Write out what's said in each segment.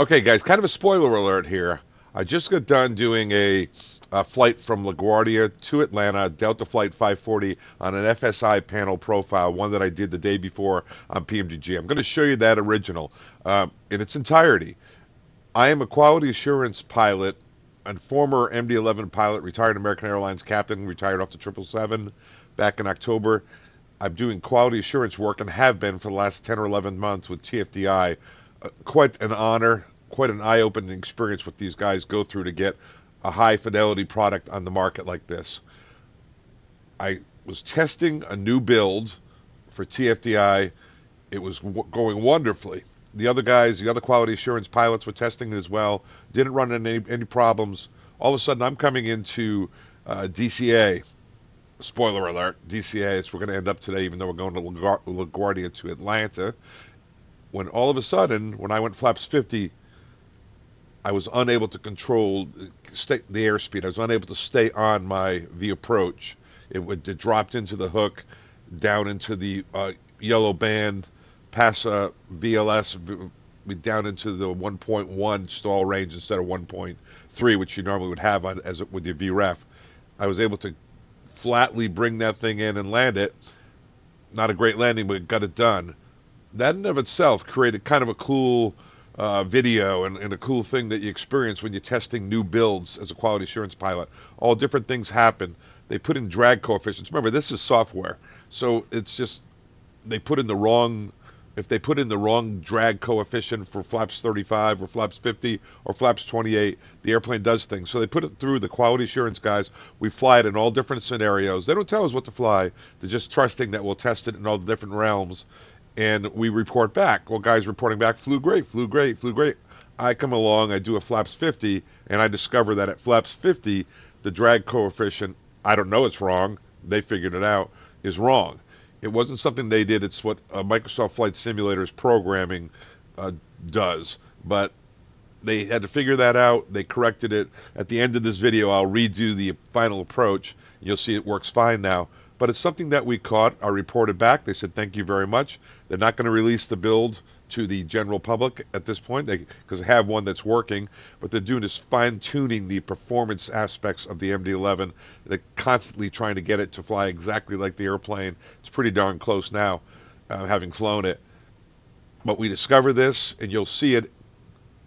Okay, guys, kind of a spoiler alert here. I just got done doing a flight from LaGuardia to Atlanta, Delta Flight 540 on an FSiPanel Profile, one that I did the day before on PMDG. I'm going to show you that original in its entirety. I am a quality assurance pilot and former MD-11 pilot, retired American Airlines captain, retired off the 777 back in October. I'm doing quality assurance work and have been for the last 10 or 11 months with TFDi. Quite an honor, quite an eye-opening experience what these guys go through to get a high-fidelity product on the market like this. I was testing a new build for TFDi. It was going wonderfully. The other guys, the other quality assurance pilots were testing it as well. Didn't run into any problems. All of a sudden, I'm coming into DCA. Spoiler alert, DCA, it's we're going to end up today, even though we're going to LaGuardia to Atlanta. When all of a sudden, when I went flaps 50, I was unable to control the airspeed. I was unable to stay on my V approach. It dropped into the hook, down into the yellow band, past VLS, down into the 1.1 stall range instead of 1.3, which you normally would have with your VREF. I was able to flatly bring that thing in and land it. Not a great landing, but got it done. That in of itself created kind of a cool video and a cool thing that you experience when you're testing new builds as a quality assurance pilot. All different things happen. They put in drag coefficients. Remember, this is software, so it's just they put in the wrong. If they put in the wrong drag coefficient for flaps 35 or flaps 50 or flaps 28, the airplane does things. So they put it through the quality assurance guys. We fly it in all different scenarios. They don't tell us what to fly. They're just trusting that we'll test it in all the different realms. And we report back. Well, guys reporting back, flew great, flew great, flew great. I come along, I do a flaps 50, and I discover that at flaps 50, the drag coefficient, I don't know it's wrong, they figured it out, is wrong. It wasn't something they did. It's what Microsoft Flight Simulator's programming does. But they had to figure that out. They corrected it. At the end of this video, I'll redo the final approach. You'll see it works fine now. But it's something that we caught. I reported back. They said, thank you very much. They're not going to release the build to the general public at this point because they have one that's working, but they're doing is fine-tuning the performance aspects of the MD-11. They're constantly trying to get it to fly exactly like the airplane. It's pretty darn close now, having flown it. But we discover this, and you'll see it,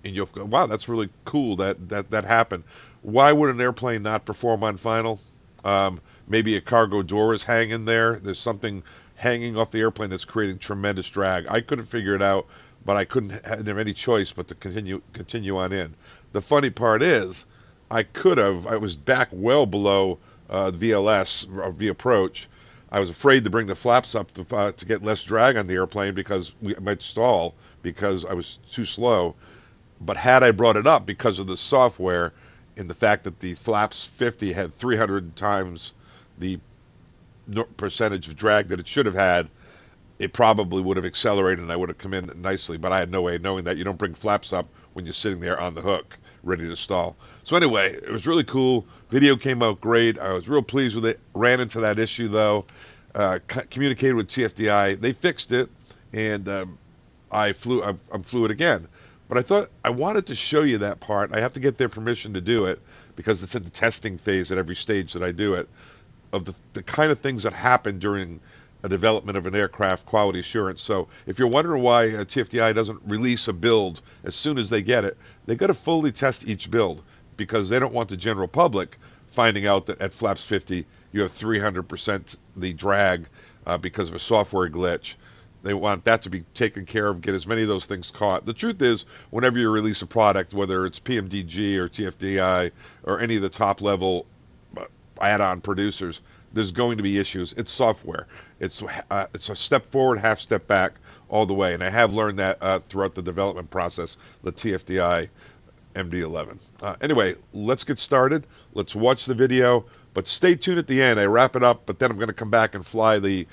and you'll go, wow, that's really cool that happened. Why would an airplane not perform on final? Maybe a cargo door is hanging there. There's something hanging off the airplane that's creating tremendous drag. I couldn't figure it out, but I hadn't have any choice but to continue on in. The funny part is, I was back well below VLS, or V approach. I was afraid to bring the flaps up to get less drag on the airplane because we might stall because I was too slow. But had I brought it up because of the software and the fact that the flaps 50 had 300 times the percentage of drag that it should have had, it probably would have accelerated and I would have come in nicely, but I had no way of knowing that. You don't bring flaps up when you're sitting there on the hook ready to stall. So anyway, it was really cool. Video came out great. I was real pleased with it. Ran into that issue though. Communicated with TFDi. They fixed it, and I flew it again. But I thought I wanted to show you that part. I have to get their permission to do it because it's in the testing phase at every stage that I do it, of the kind of things that happen during a development of an aircraft quality assurance. So if you're wondering why TFDi doesn't release a build as soon as they get it, they got to fully test each build because they don't want the general public finding out that at flaps 50 you have 300% the drag because of a software glitch. They want that to be taken care of, get as many of those things caught. The truth is, whenever you release a product, whether it's PMDG or TFDi or any of the top level add-on producers, there's going to be issues. It's software. It's a step forward, half step back, all the way. And I have learned that throughout the development process, the TFDi MD-11. Anyway, let's get started. Let's watch the video, but stay tuned at the end. I wrap it up, but then I'm going to come back and fly the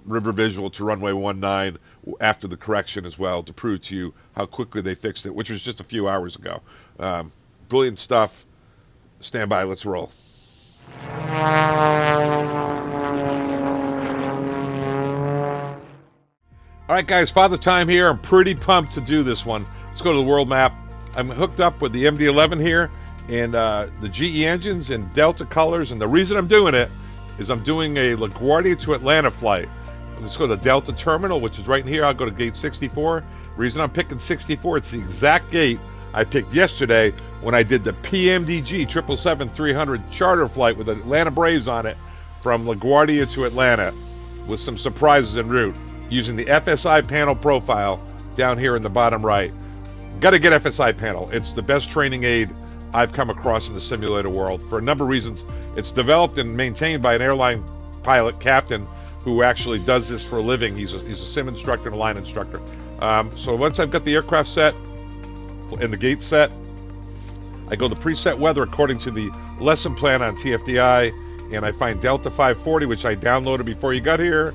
river visual to runway 19 after the correction as well to prove to you how quickly they fixed it, which was just a few hours ago. Brilliant stuff. Stand by. Let's roll. All right, guys, Father Time here. I'm pretty pumped to do this one. Let's go to the world map. I'm hooked up with the MD-11 here and the GE engines and Delta colors. And the reason I'm doing it is I'm doing a LaGuardia to Atlanta flight. Let's go to the Delta terminal, which is right in here. I'll go to gate 64. Reason I'm picking 64, it's the exact gate I picked yesterday when I did the PMDG 777-300 charter flight with Atlanta Braves on it from LaGuardia to Atlanta with some surprises en route, using the FSiPanel Profile down here in the bottom right. Got to get FSiPanel. It's the best training aid I've come across in the simulator world for a number of reasons. It's developed and maintained by an airline pilot captain who actually does this for a living. He's a sim instructor and a line instructor. So once I've got the aircraft set and the gate set, I go the preset weather according to the lesson plan on TFDi, and I find Delta 540, which I downloaded before you got here,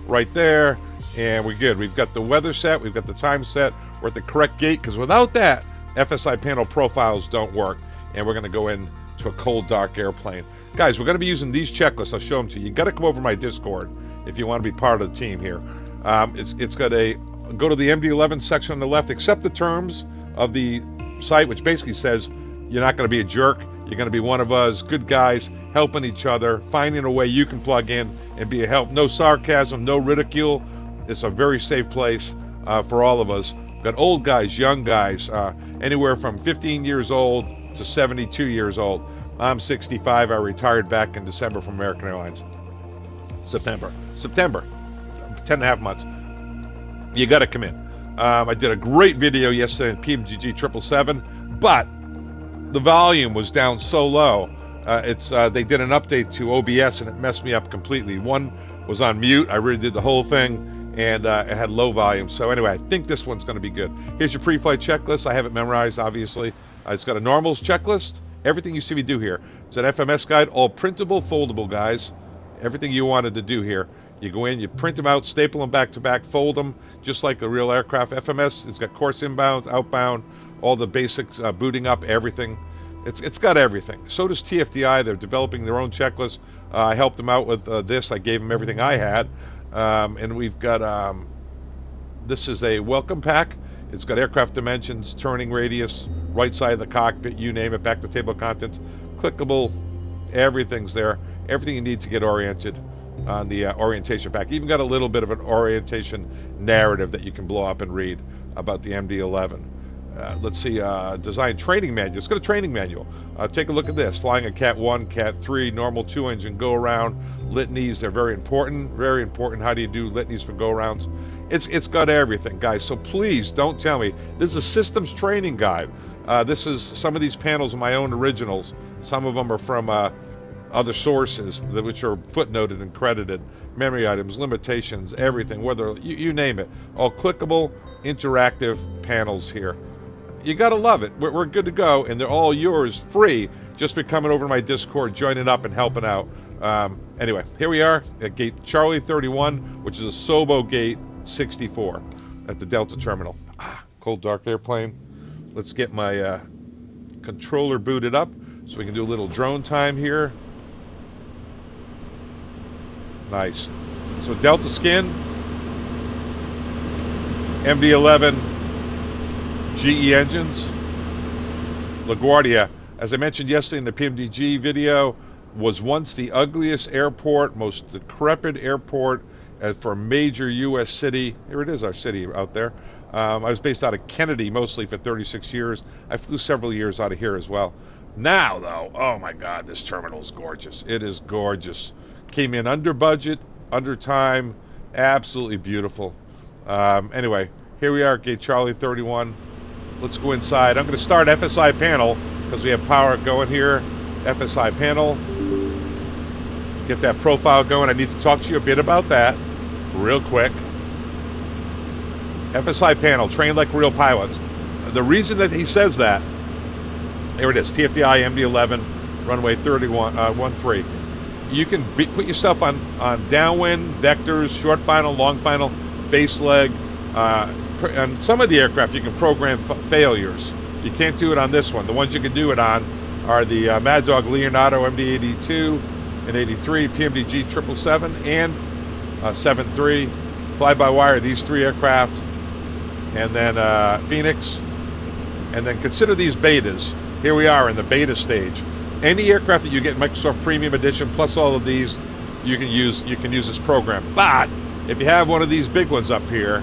right there. And we're good. We've got the weather set, we've got the time set, we're at the correct gate, because without that, FSiPanel profiles don't work. And we're going to go into a cold, dark airplane. Guys, we're going to be using these checklists. I'll show them to you. You got to come over to my Discord if you want to be part of the team here. It's got a, go to the MD-11 section on the left, accept the terms of the site, which basically says you're not going to be a jerk. You're going to be one of us, good guys, helping each other, finding a way you can plug in and be a help. No sarcasm, no ridicule. It's a very safe place for all of us. Got old guys, young guys, anywhere from 15 years old to 72 years old. I'm 65. I retired back in December from American Airlines. September, 10.5 months. You got to come in. I did a great video yesterday in PMDG 777, but the volume was down so low. They did an update to OBS and it messed me up completely. One was on mute. I really did the whole thing. And it had low volume. So anyway, I think this one's going to be good. Here's your pre-flight checklist. I have it memorized, obviously. It's got a normals checklist. Everything you see me do here. It's an FMS guide, all printable, foldable, guys. Everything you wanted to do here. You go in, you print them out, staple them back to back, fold them, just like a real aircraft. FMS, it's got course inbound, outbound, all the basics, booting up, everything. It's got everything. So does TFDi. They're developing their own checklist. I helped them out with this. I gave them everything I had. And we've got, this is a welcome pack. It's got aircraft dimensions, turning radius, right side of the cockpit, you name it, back to table of contents, clickable, everything's there. Everything you need to get oriented on the orientation pack. Even got a little bit of an orientation narrative that you can blow up and read about the MD-11. Let's see, design training manual. It's got a training manual. Take a look at this. Flying a Cat 1, Cat 3, normal 2-engine go-around. Litanies, they're very important. Very important. How do you do litanies for go-arounds? It's got everything, guys. So please don't tell me. This is a systems training guide. This is some of these panels are my own originals. Some of them are from other sources, which are footnoted and credited. Memory items, limitations, everything, whether you name it. All clickable, interactive panels here. You got to love it. We're good to go, and they're all yours free just for coming over to my Discord, joining up, and helping out. Anyway, here we are at gate Charlie 31, which is a Sobo gate 64 at the Delta terminal. Cold, dark airplane. Let's get my controller booted up so we can do a little drone time here. Nice. So Delta skin, MD-11 GE engines, LaGuardia, as I mentioned yesterday in the PMDG video, was once the ugliest airport, most decrepit airport for a major U.S. city. Here it is, our city out there. I was based out of Kennedy mostly for 36 years. I flew several years out of here as well. Now, though, oh my God, this terminal is gorgeous. It is gorgeous. Came in under budget, under time, absolutely beautiful. Anyway, here we are, gate Charlie 31. Let's go inside. I'm going to start FSiPanel because we have power going here. FSiPanel. Get that profile going. I need to talk to you a bit about that real quick. FSiPanel, trained like real pilots. The reason that he says that, here it is, TFDi MD-11, runway 13. You can put yourself on downwind, vectors, short final, long final, base leg. On some of the aircraft, you can program failures. You can't do it on this one. The ones you can do it on are the Mad Dog Leonardo MD-82 and 83, PMDG 777 and 73. fly-by-wire, these 3 aircraft, and then Phoenix, and then consider these betas. Here we are in the beta stage. Any aircraft that you get Microsoft Premium Edition plus all of these, you can use this program. But if you have one of these big ones up here,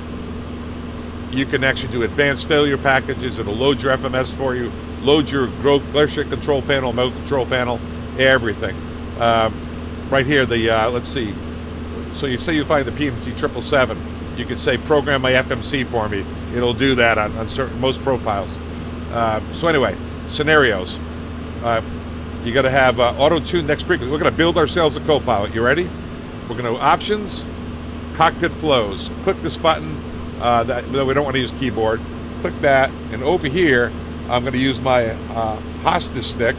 you can actually do advanced failure packages. It'll load your FMS for you, load your glacier control panel, mode control panel, everything. Right here, the let's see. So you say you find the PMDG 777, you could say program my FMC for me. It'll do that on most profiles. So anyway, scenarios. You got to have auto-tune next frequency. We're going to build ourselves a co-pilot. You ready? We're going to options, cockpit flows. Click this button. That we don't want to use keyboard. Click that, and over here, I'm going to use my hostage stick,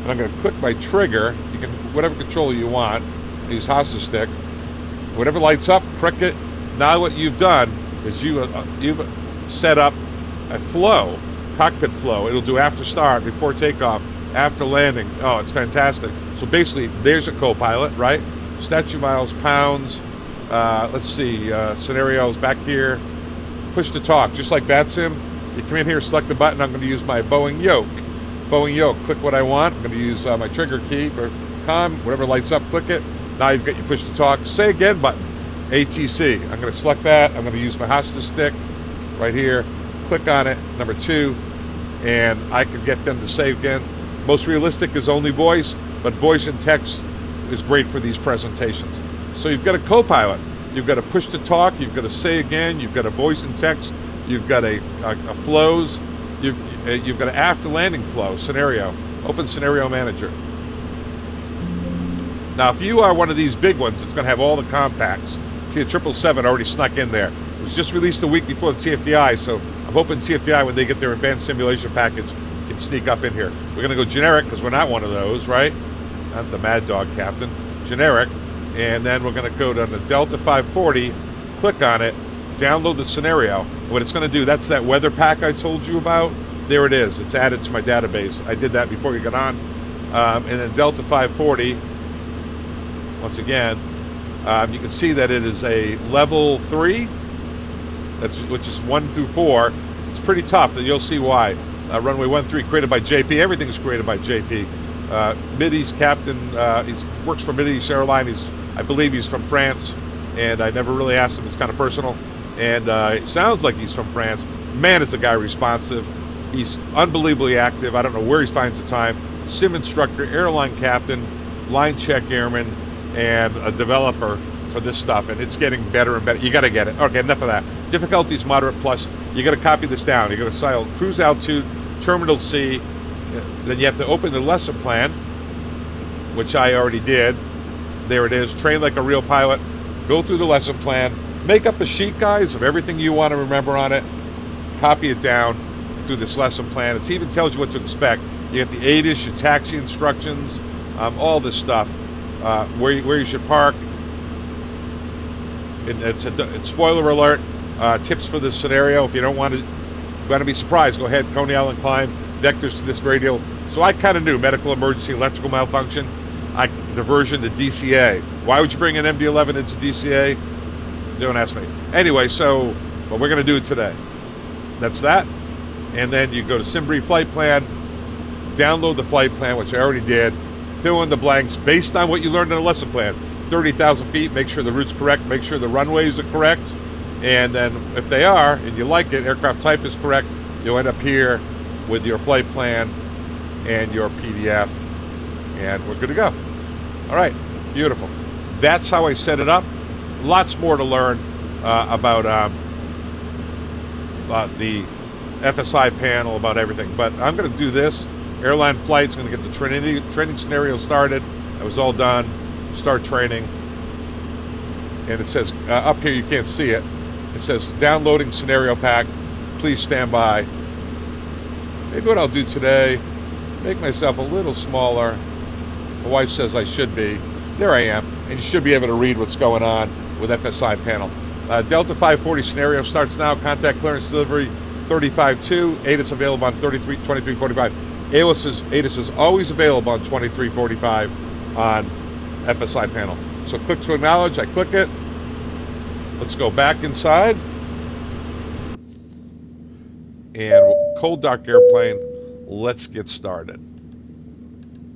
and I'm going to click my trigger. You can whatever controller you want. Use hostage stick. Whatever lights up, click it. Now what you've done is you've set up a flow, cockpit flow. It'll do after start, before takeoff, after landing. Oh, it's fantastic. So basically, there's a co-pilot, right? Statute miles, pounds. Let's see, scenarios back here. Push to talk, just like VATSIM. You come in here, select the button. I'm going to use my Boeing yoke. Boeing yoke, click what I want. I'm going to use my trigger key for COM. Whatever lights up, click it. Now you've got your push to talk. Say again button. ATC. I'm going to select that. I'm going to use my hostage stick right here. Click on it, number 2, and I can get them to say again. Most realistic is only voice, but voice and text is great for these presentations. So you've got a co-pilot. You've got a push to talk. You've got a say again. You've got a voice and text. You've got a flows. You've got an after landing flow scenario. Open scenario manager. Now, if you are one of these big ones, it's going to have all the compacts. See, the 777 already snuck in there. It was just released a week before the TFDi, so I'm hoping TFDi, when they get their advanced simulation package, can sneak up in here. We're going to go generic because we're not one of those, right? Not the Mad Dog Captain. Generic. And then we're going to go to the Delta 540, click on it, download the scenario. What it's going to do, that's that weather pack I told you about. There it is. It's added to my database. I did that before you got on. And then Delta 540, once again, you can see that it is a level 3, which is 1 through 4. It's pretty tough, and you'll see why. Runway 13 created by JP. Everything is created by JP. Mid-East captain, he works for US Airline. I believe he's from France, and I never really asked him. It's kind of personal. And it sounds like he's from France. Man, is the guy responsive. He's unbelievably active. I don't know where he finds the time. Sim instructor, airline captain, line check airman, and a developer for this stuff. And it's getting better and better. You got to get it. Okay, enough of that. Difficulties moderate plus. You got to copy this down. You got to dial cruise altitude, terminal C. Then you have to open the lesson plan, which I already did. There it is. Train like a real pilot. Go through the lesson plan. Make up a sheet, guys, of everything you want to remember on it. Copy it down through this lesson plan. It even tells you what to expect. You get the ADIS, your taxi instructions, all this stuff. Where you should park. It's spoiler alert. Tips for this scenario. If you don't want to be surprised, go ahead. Coney Island climb. Vectors to this radial. So I kind of knew medical emergency, electrical malfunction. Diversion to DCA. Why would you bring an MD-11 into DCA? Don't ask me. Anyway, so what we're going to do today. That's that. And then you go to SimBrief flight plan, download the flight plan, which I already did, fill in the blanks based on what you learned in the lesson plan. 30,000 feet, make sure the route's correct, make sure the runways are correct, and then if they are, and you like it, aircraft type is correct, you'll end up here with your flight plan and your PDF, and we're good to go. All right, beautiful. That's how I set it up. Lots more to learn about the FSiPanel, about everything. But I'm going to do this. Airline flights, going to get the training scenario started. That was all done. Start training. And it says, up here you can't see it. It says downloading scenario pack. Please stand by. Maybe what I'll do today, make myself a little smaller. My wife says I should be. There I am. And you should be able to read what's going on with FSiPanel. Delta 540 scenario starts now. Contact clearance delivery 35.2. ADIS available on 23.45. ADIS is always available on 23.45 on FSiPanel. So click to acknowledge. I click it. Let's go back inside. And cold dock airplane, let's get started.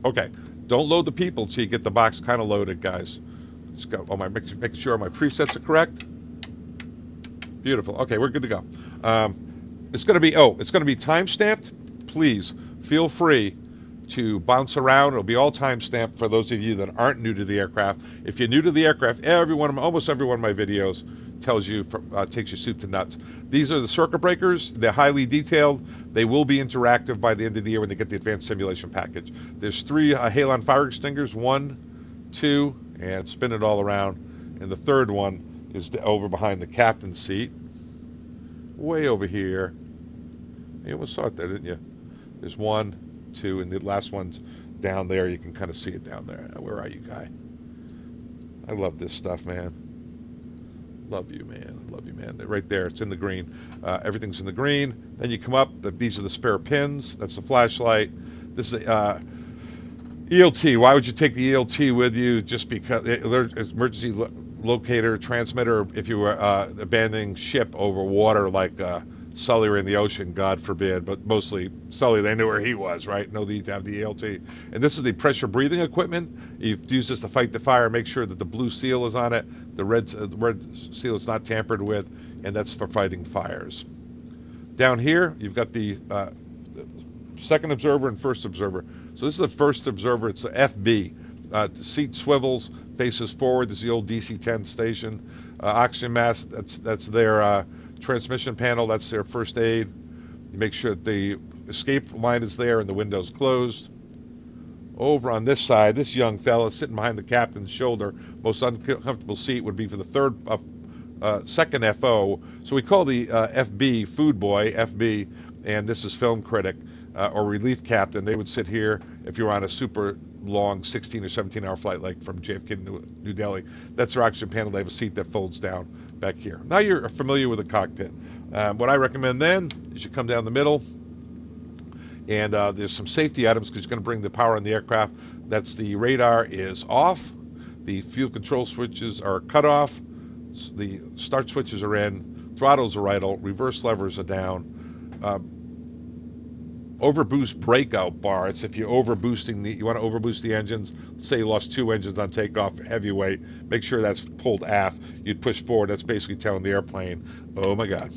Okay, don't load the people till you get the box kind of loaded, guys. Let's go. Oh, making sure my presets are correct. Beautiful. Okay, we're good to go. It's going to be time stamped. Please feel free to bounce around. It'll be all time stamped for those of you that aren't new to the aircraft. If you're new to the aircraft, almost every one of my videos tells you, takes you soup to nuts. These are the circuit breakers. They're highly detailed. They will be interactive by the end of the year when they get the advanced simulation package. There's 3 halon fire extinguishers, 1, 2, and spin it all around. And the third one is over behind the captain's seat. Way over here. You almost saw it there, didn't you? There's 1, 2, and the last one's down there. You can kind of see it down there. Where are you, guy? I love this stuff, man. Love you, man. Love you, man. Right there. It's in the green. Everything's in the green. Then you come up. These are the spare pins. That's the flashlight. This is ELT. Why would you take the ELT with you? Just because emergency locator, transmitter. If you were abandoning ship over water, like Sully or in the ocean, God forbid, but mostly Sully, they knew where he was, right? No need to have the ELT. And this is the pressure breathing equipment. You use this to fight the fire. Make sure that the blue seal is on it. The red seal is not tampered with, and that's for fighting fires. Down here, you've got the second observer and first observer. So this is the first observer. It's the FB. The seat swivels, faces forward. This is the old DC-10 station. Oxygen mask, that's their transmission panel. That's their first aid. You make sure that the escape line is there and the window's closed. Over on this side, this young fella sitting behind the captain's shoulder, most uncomfortable seat would be for the second FO. So we call the FB food boy, FB, and this is film critic or relief captain. They would sit here if you were on a super long 16 or 17 hour flight like from JFK to New Delhi. That's their oxygen panel. They have a seat that folds down back here. Now you're familiar with the cockpit. What I recommend then is you come down the middle, and there's some safety items because you're going to bring the power on the aircraft. That's the radar is off, the fuel control switches are cut off, the start switches are in, throttles are idle, reverse levers are down. Overboost breakout bar. It's if you're overboosting you want to overboost the engines. Let's say you lost 2 engines on takeoff, heavyweight. Make sure that's pulled aft. You'd push forward. That's basically telling the airplane, oh my God,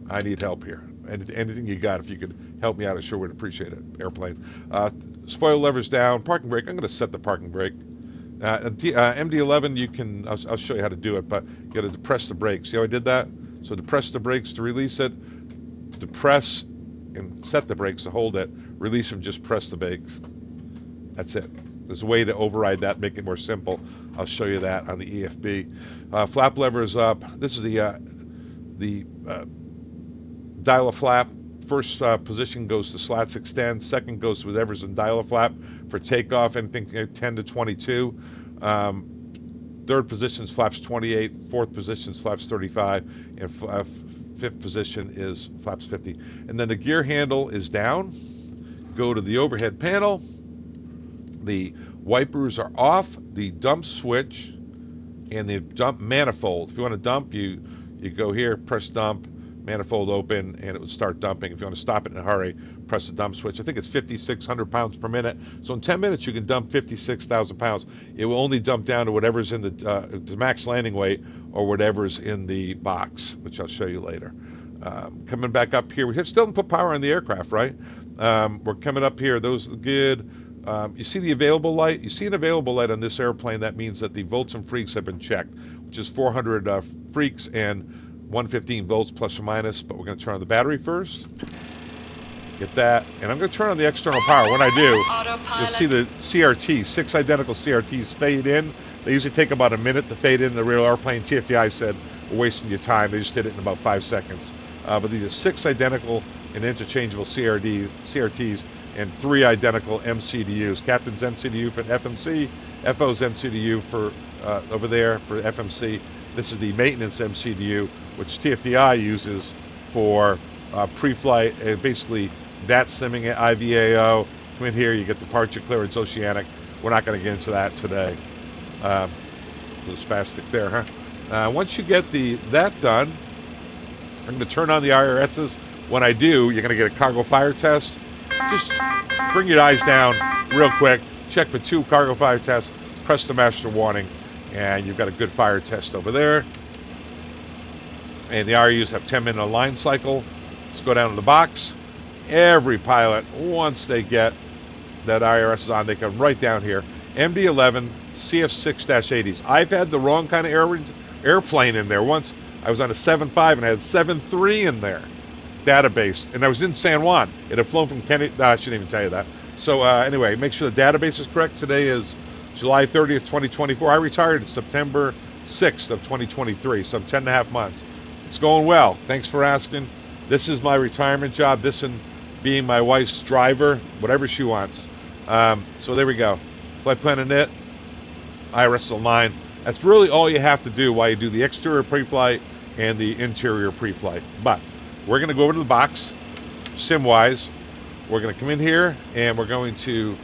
I need help here. And anything you got, if you could help me out, I sure would appreciate it, airplane. Spoiler levers down, parking brake. I'm going to set the parking brake. MD-11, you can, I'll show you how to do it, but you got to depress the brakes. See how I did that? So depress the brakes to release it, depress and set the brakes to hold it, release them, just press the brakes. That's it. There's a way to override that, make it more simple. I'll show you that on the EFB. Flap lever is up. This is the dial flap. First position goes to slats extend. Second goes to whatever's in dial flap for takeoff, anything 10 to 22. Third position is flaps 28. Fourth position is flaps 35. And fifth position is flaps 50. And then the gear handle is down. Go to the overhead panel. The wipers are off. The dump switch and the dump manifold. If you want to dump, you go here, press dump, manifold open, and it would start dumping. If you want to stop it in a hurry, press the dump switch. I think it's 5,600 pounds per minute. So in 10 minutes, you can dump 56,000 pounds. It will only dump down to whatever's in the max landing weight or whatever's in the box, which I'll show you later. Coming back up here, we still haven't put power on the aircraft, right? We're coming up here. Those are good. You see the available light? You see an available light on this airplane. That means that the volts and freaks have been checked, which is 400 freaks and 115 volts plus or minus, but we're going to turn on the battery first. Get that. And I'm going to turn on the external power. When I do, you'll see the CRT, 6 identical CRTs fade in. They usually take about a minute to fade in. The real airplane TFDi said, we're wasting your time. They just did it in about 5 seconds. But these are 6 identical and interchangeable CRTs and 3 identical MCDUs. Captain's MCDU for FMC, FO's MCDU for over there for FMC. This is the maintenance MCDU, which TFDi uses for pre-flight, basically VAT simming at IVAO. Come in here, you get departure clearance, oceanic. We're not going to get into that today. A little spastic there, huh? Once you get that done, I'm going to turn on the IRSs. When I do, you're going to get a cargo fire test. Just bring your eyes down real quick, check for 2 cargo fire tests, press the master warning, and you've got a good fire test over there. And the RUs have 10-minute line cycle. Let's go down to the box. Every pilot, once they get that IRS is on, they come right down here. MD-11 CF6-80s. I've had the wrong kind of airplane in there. Once I was on a 7.5 and I had 7.3 in there. Database, and I was in San Juan. It had flown from Kennedy. No, I shouldn't even tell you that. So anyway, make sure the database is correct. Today is July 30th, 2024. I retired September 6th of 2023, so I'm 10.5 months. It's going well. Thanks for asking. This is my retirement job. This and being my wife's driver, whatever she wants. So there we go. Flight plan init, IRS line. That's really all you have to do while you do the exterior pre-flight and the interior pre-flight. But we're going to go over to the box, sim-wise. We're going to come in here, and we're going to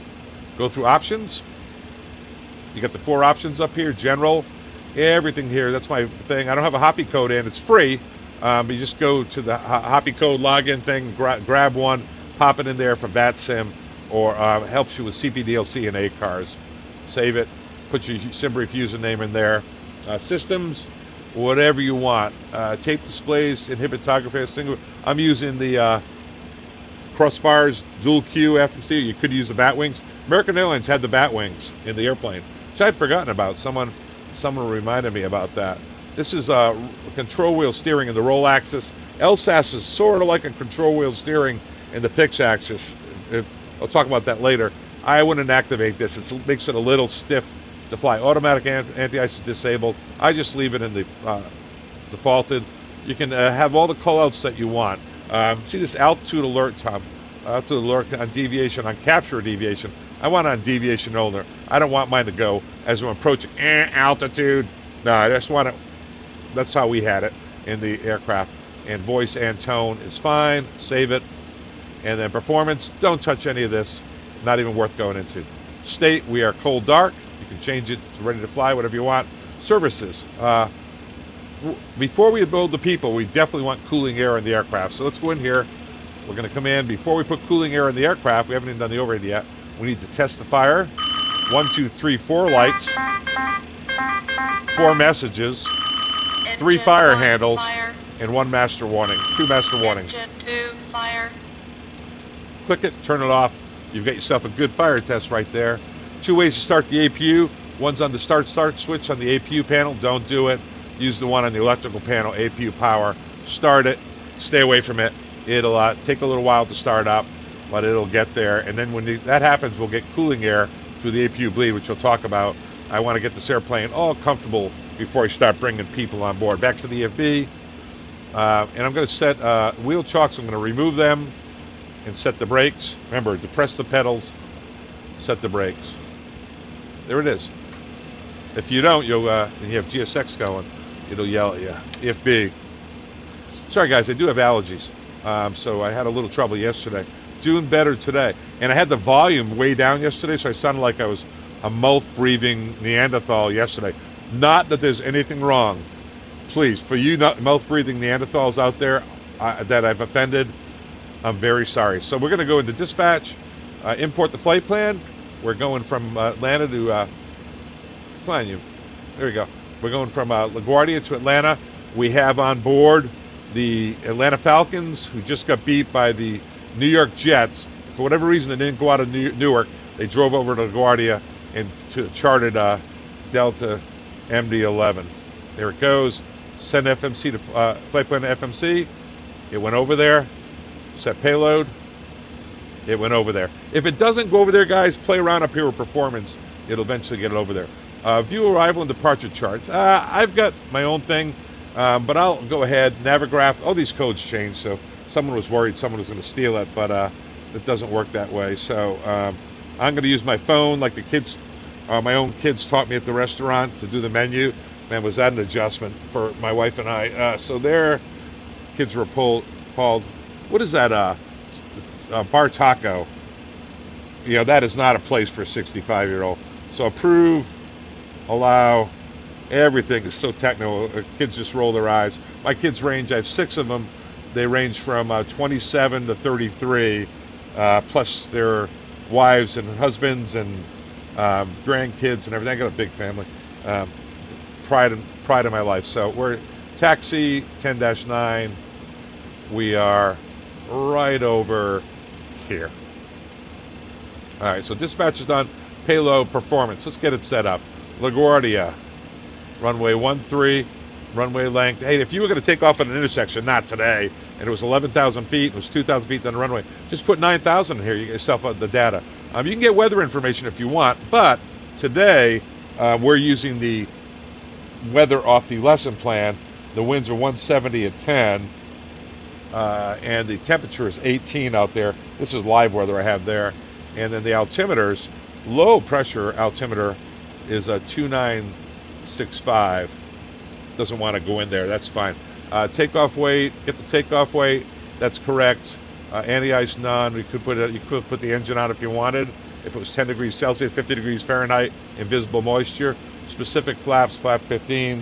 go through options. You got the 4 options up here, general, everything here. That's my thing. I don't have a Hoppy code in. It's free, but you just go to the Hoppy code login thing, grab one, pop it in there for VATSIM, or helps you with CPDLC and ACARS. Save it, put your SimBrief username in there. Systems, whatever you want. Tape displays, inhibitography, single. I'm using the crossbars, dual Q FMC. You could use the bat wings. American Airlines had the bat wings in the airplane, which I'd forgotten about. Someone reminded me about that. This is control wheel steering in the roll axis. LSAS is sort of like a control wheel steering in the PIX axis. I'll talk about that later. I wouldn't activate this. It makes it a little stiff to fly. Automatic anti-ice is disabled. I just leave it in the defaulted. You can have all the callouts that you want. See this altitude alert, Tom? Altitude alert on deviation, on capture deviation. I want on deviation only. I don't want mine to go as I'm approaching altitude. No, I just want it. That's how we had it in the aircraft. And voice and tone is fine. Save it. And then performance, don't touch any of this. Not even worth going into. State, we are cold dark. You can change it to ready to fly, whatever you want. Services. Before we build the people, we definitely want cooling air in the aircraft. So let's go in here. We're going to come in. Before we put cooling air in the aircraft, we haven't even done the overhead yet. We need to test the fire. 1, 2, 3, 4 lights. 4 messages. 3 fire handles. And 1 master warning. 2 master warnings. Click it, turn it off. You've got yourself a good fire test right there. 2 ways to start the APU. One's on the start switch on the APU panel. Don't do it. Use the one on the electrical panel, APU power. Start it. Stay away from it. It'll take a little while to start up, but it'll get there. And then when that happens, we'll get cooling air through the APU bleed, which we'll talk about. I want to get this airplane all comfortable before I start bringing people on board. Back to the EFB. And I'm going to set wheel chocks. I'm going to remove them and set the brakes. Remember, depress the pedals, set the brakes. There it is. If you don't, and you have GSX going, it'll yell at you. EFB. Sorry guys, I do have allergies. So I had a little trouble yesterday. Doing better today. And I had the volume way down yesterday, so I sounded like I was a mouth-breathing Neanderthal yesterday. Not that there's anything wrong. Please, for you mouth-breathing Neanderthals out there that I've offended, I'm very sorry. So we're going to go into dispatch, import the flight plan. We're going from Atlanta to, come on you, there we go. We're going from LaGuardia to Atlanta. We have on board the Atlanta Falcons, who just got beat by the New York Jets. For whatever reason, they didn't go out of Newark. They drove over to LaGuardia and chartered Delta MD-11. There it goes. Send FMC to flight plan to FMC. It went over there. Set payload. It went over there. If it doesn't go over there, guys, play around up here with performance. It'll eventually get it over there. View arrival and departure charts. I've got my own thing, but I'll go ahead. Navigraph. All these codes change, so someone was worried someone was going to steal it, but it doesn't work that way. So I'm going to use my phone like the kids, my own kids taught me at the restaurant to do the menu. Man, was that an adjustment for my wife and I. So there, kids were called, what is that, Bar Taco? You know, that is not a place for a 65-year-old. So approve, allow, Everything is so technical. Kids just roll their eyes. My kids range, I have 6 of them. They range from 27 to 33, plus their wives and husbands and grandkids and everything. I got a big family. Pride in my life. So we're taxi 10-9. We are right over here. All right, so dispatch is done. Payload performance. Let's get it set up. LaGuardia, runway 13, runway length. Hey, if you were going to take off at an intersection, not today, and it was 11,000 feet, it was 2,000 feet down the runway, just put 9,000 in here. You get yourself the data. You can get weather information if you want, but today we're using the weather off the lesson plan. The winds are 170 at 10, and the temperature is 18 out there. This is live weather I have there. And then the altimeters, low pressure altimeter is a 2965. Doesn't want to go in there. That's fine. Takeoff weight, get the takeoff weight. That's correct. Anti-ice none. You could put the engine on if you wanted. If it was 10 degrees Celsius, 50 degrees Fahrenheit, invisible moisture. Specific flaps, flap 15.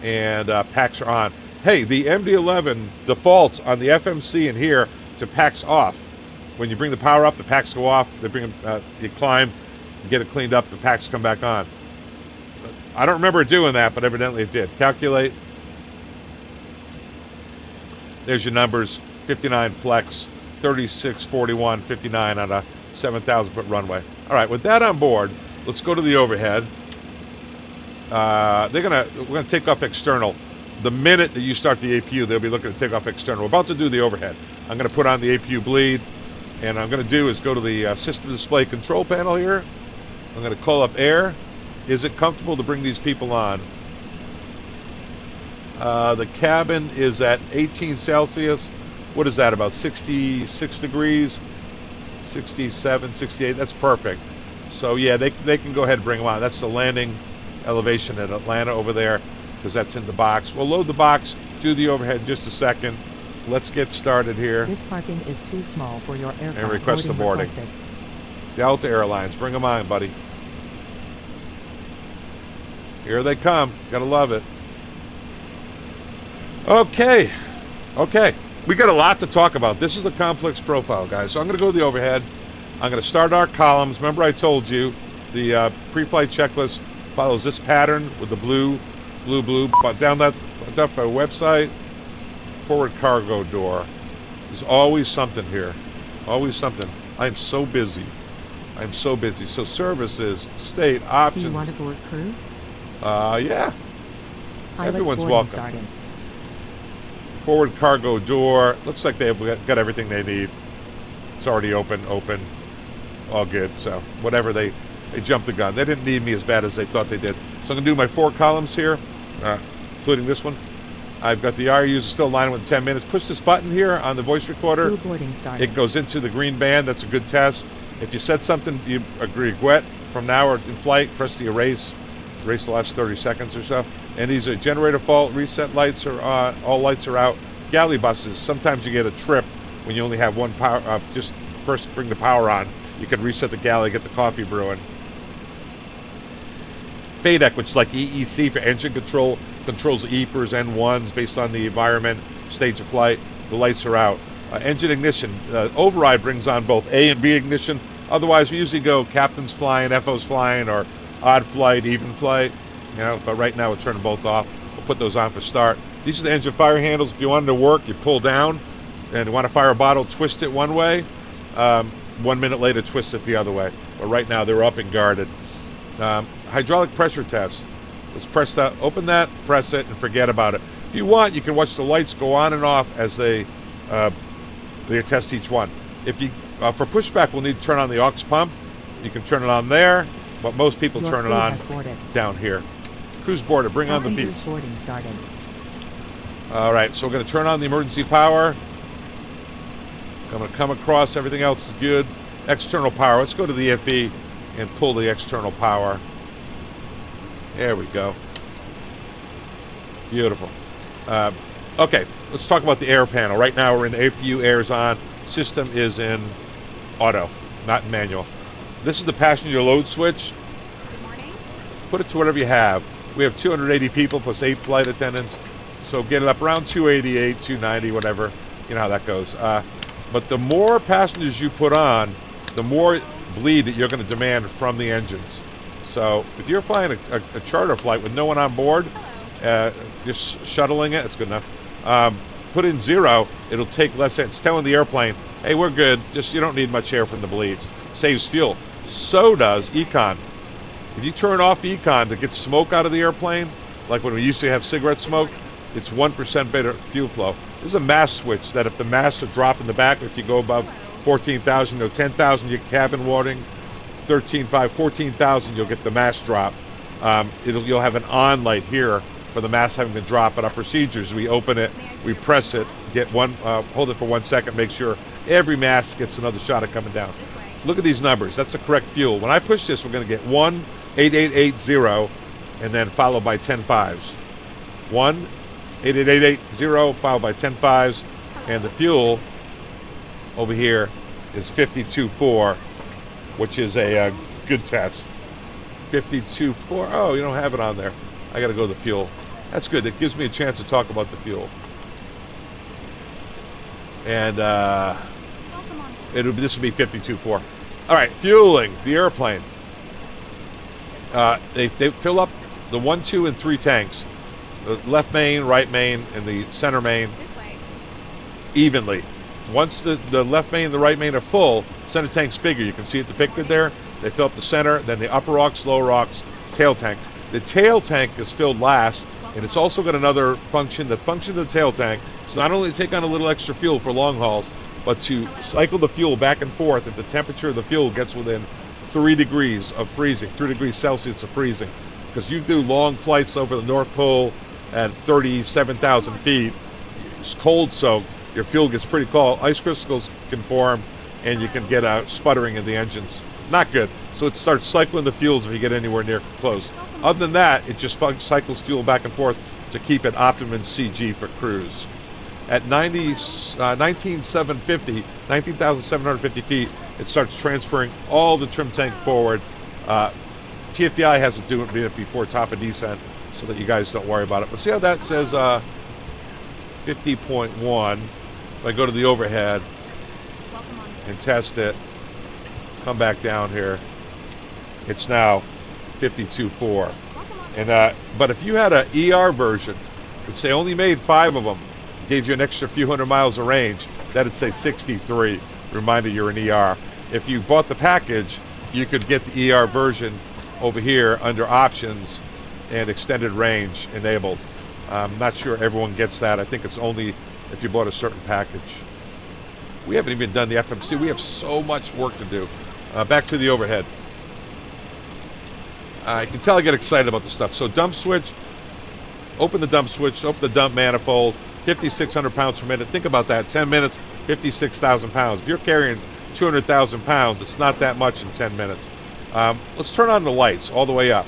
And packs are on. Hey, the MD-11 defaults on the FMC in here to packs off. When you bring the power up, the packs go off. They bring you climb, you get it cleaned up, the packs come back on. I don't remember doing that, but evidently it did. Calculate. There's your numbers. 59 flex, 36, 41, 59 on a 7,000 foot runway. All right, with that on board, let's go to the overhead. We're gonna take off external. The minute that you start the APU, they'll be looking to take off external. We're about to do the overhead. I'm gonna put on the APU bleed, and what I'm gonna do is go to the system display control panel here. I'm gonna call up air. Is it comfortable to bring these people on? The cabin is at 18 Celsius. What is that, about 66 degrees? 67, 68, that's perfect. So yeah, they can go ahead and bring them on. That's the landing elevation at Atlanta over there, because that's in the box. We'll load the box, do the overhead in just a second. Let's get started here. This parking is too small for your aircraft. And request the boarding. Requested. Delta Airlines, bring them on, buddy. Here they come. Gotta love it. Okay. We got a lot to talk about. This is a complex profile, guys. So I'm going to go to the overhead. I'm going to start our columns. Remember I told you the pre-flight checklist follows this pattern with the blue. Down that up my website. Forward cargo door. There's always something here. Always something. I'm so busy. So services, state, options. Do you want to board crew? Yeah. Pilot's Everyone's boarding welcome. started. Forward cargo door. Looks like they've got everything they need. It's already open. All good. So whatever, they jumped the gun. They didn't need me as bad as they thought they did. So I'm going to do my 4 columns here, including this one. I've got the RUs still lining with 10 minutes. Push this button here on the voice recorder. Crew boarding started. It goes into the green band. That's a good test. If you said something you regret from now or in flight, press the erase the last 30 seconds or so. And these are generator fault, reset lights are on, all lights are out. Galley buses, sometimes you get a trip when you only have one power, just first bring the power on. You can reset the galley, get the coffee brewing. FADEC, which is like EEC for engine control, controls the EPRs, N1s based on the environment, stage of flight. The lights are out. Engine ignition, override brings on both A and B ignition. Otherwise, we usually go captain's flying, FO's flying, or odd flight, even flight. You know, but right now we're turning both off. We'll put those on for start. These are the engine fire handles. If you want them to work, you pull down, and you want to fire a bottle, twist it one way. 1 minute later, twist it the other way. But right now they're up and guarded. Hydraulic pressure test. Let's press that, open that, press it, and forget about it. If you want, you can watch the lights go on and off as they test each one. If you for pushback, we'll need to turn on the aux pump. You can turn it on there, but most people turn it on down here. Crew's boarded. Bring on the beach. Boarding started. All right, so we're going to turn on the emergency power. I'm going to come across. Everything else is good. External power. Let's go to the FE and pull the external power. There we go. Beautiful. Okay, let's talk about the air panel. Right now we're in APU, air's on. System is in auto, not in manual. This is the passenger load switch. Good morning. Put it to whatever you have. We have 280 people plus 8 flight attendants. So get it up around 288, 290, whatever. You know how that goes. But the more passengers you put on, the more bleed that you're going to demand from the engines. So if you're flying a charter flight with no one on board, just shuttling it, it's good enough. Put in 0, it'll take less. It's telling the airplane, hey, we're good. Just you don't need much air from the bleeds. Saves fuel. So does econ. If you turn off econ to get smoke out of the airplane, like when we used to have cigarette smoke, it's 1% better fuel flow. There's a mass switch that if the mass would drop in the back, if you go above 14,000 or 10,000, you get cabin warning. 13.5, 14,000, you'll get the mass drop. You'll have an on light here for the mass having to drop. But our procedures, we open it, we press it, get one, hold it for 1 second, make sure every mass gets another shot of coming down. Look at these numbers. That's the correct fuel. When I push this, we're going to get 18880, and then followed by 10 fives. 18880 followed by 10 fives, and the fuel over here is 52.4, which is a good test. 52.4. Oh, you don't have it on there. I got to go to the fuel. That's good. It gives me a chance to talk about the fuel. And this will be 52.4. All right, fueling the airplane. They fill up the 1, 2, and 3 tanks, the left main, right main, and the center main evenly. Once the left main and the right main are full, center tank's bigger. You can see it depicted there. They fill up the center, then the upper rocks, lower rocks, tail tank. The tail tank is filled last, and it's also got another function. The function of the tail tank is not only to take on a little extra fuel for long hauls, but to cycle the fuel back and forth if the temperature of the fuel gets within 3 degrees of freezing, 3 degrees Celsius of freezing. Because you do long flights over the North Pole at 37,000 feet, it's cold soaked, your fuel gets pretty cold, ice crystals can form, and you can get a sputtering in the engines. Not good. So it starts cycling the fuels if you get anywhere near close. Other than that, it just cycles fuel back and forth to keep it optimum CG for cruise. At 19,750 feet, it starts transferring all the trim tank forward. TFDi has to do it before top of descent so that you guys don't worry about it. But see how that says 50.1. If I go to the overhead and test it, come back down here, it's now 52.4. And but if you had an ER version, which say only made 5 of them, gave you an extra few hundred miles of range, that'd say 63. Reminder you're an ER. If you bought the package, you could get the ER version over here under options and extended range enabled. I'm not sure everyone gets that. I think it's only if you bought a certain package. We haven't even done the FMC. We have so much work to do. Back to the overhead. You can tell I get excited about the stuff. So dump switch, open the dump switch, open the dump manifold, 5,600 pounds per minute. Think about that, 10 minutes, 56,000 pounds. If you're carrying 200,000 pounds, it's not that much in 10 minutes. Let's turn on the lights all the way up.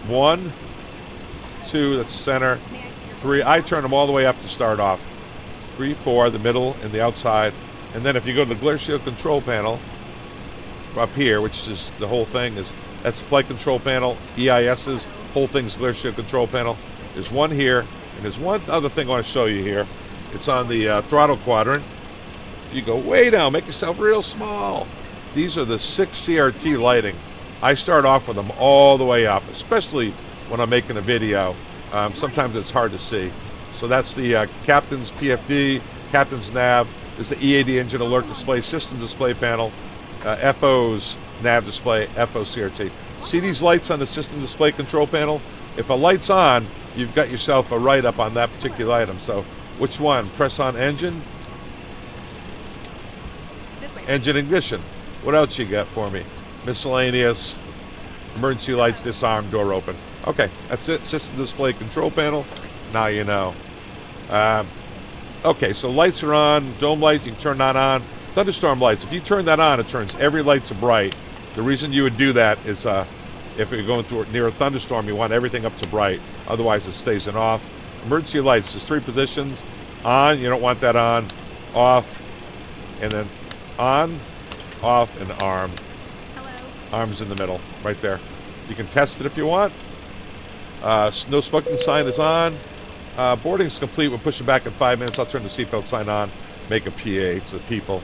1, 2, that's center. 3, I turn them all the way up to start off. 3, 4, the middle and the outside. And then if you go to the glare shield control panel, up here, which is the whole thing, that's flight control panel, EIS's, whole thing's glare shield control panel. There's one here, and there's one other thing I want to show you here. It's on the throttle quadrant. You go way down, make yourself real small. These are the 6 CRT lighting. I start off with them all the way up, especially when I'm making a video. Sometimes it's hard to see. So that's the captain's PFD, captain's nav. This is the EAD engine alert display, system display panel, FO's nav display, FO CRT. See these lights on the system display control panel? If a light's on, you've got yourself a write-up on that particular item. So which one? Press on engine. Engine ignition. What else you got for me? Miscellaneous, emergency lights, disarm, door open. Okay, that's it. System display control panel. Now you know. Okay, so lights are on. Dome lights, you can turn that on. Thunderstorm lights, if you turn that on, it turns every light to bright. The reason you would do that is if you're going through near a thunderstorm, you want everything up to bright. Otherwise, it stays in off. Emergency lights, there's 3 positions. On, you don't want that on. Off, and then on, off, and arm. Hello. Arm's in the middle, right there. You can test it if you want. No smoking sign is on. Boarding is complete. We're pushing back in 5 minutes. I'll turn the seatbelt sign on, make a PA to the people.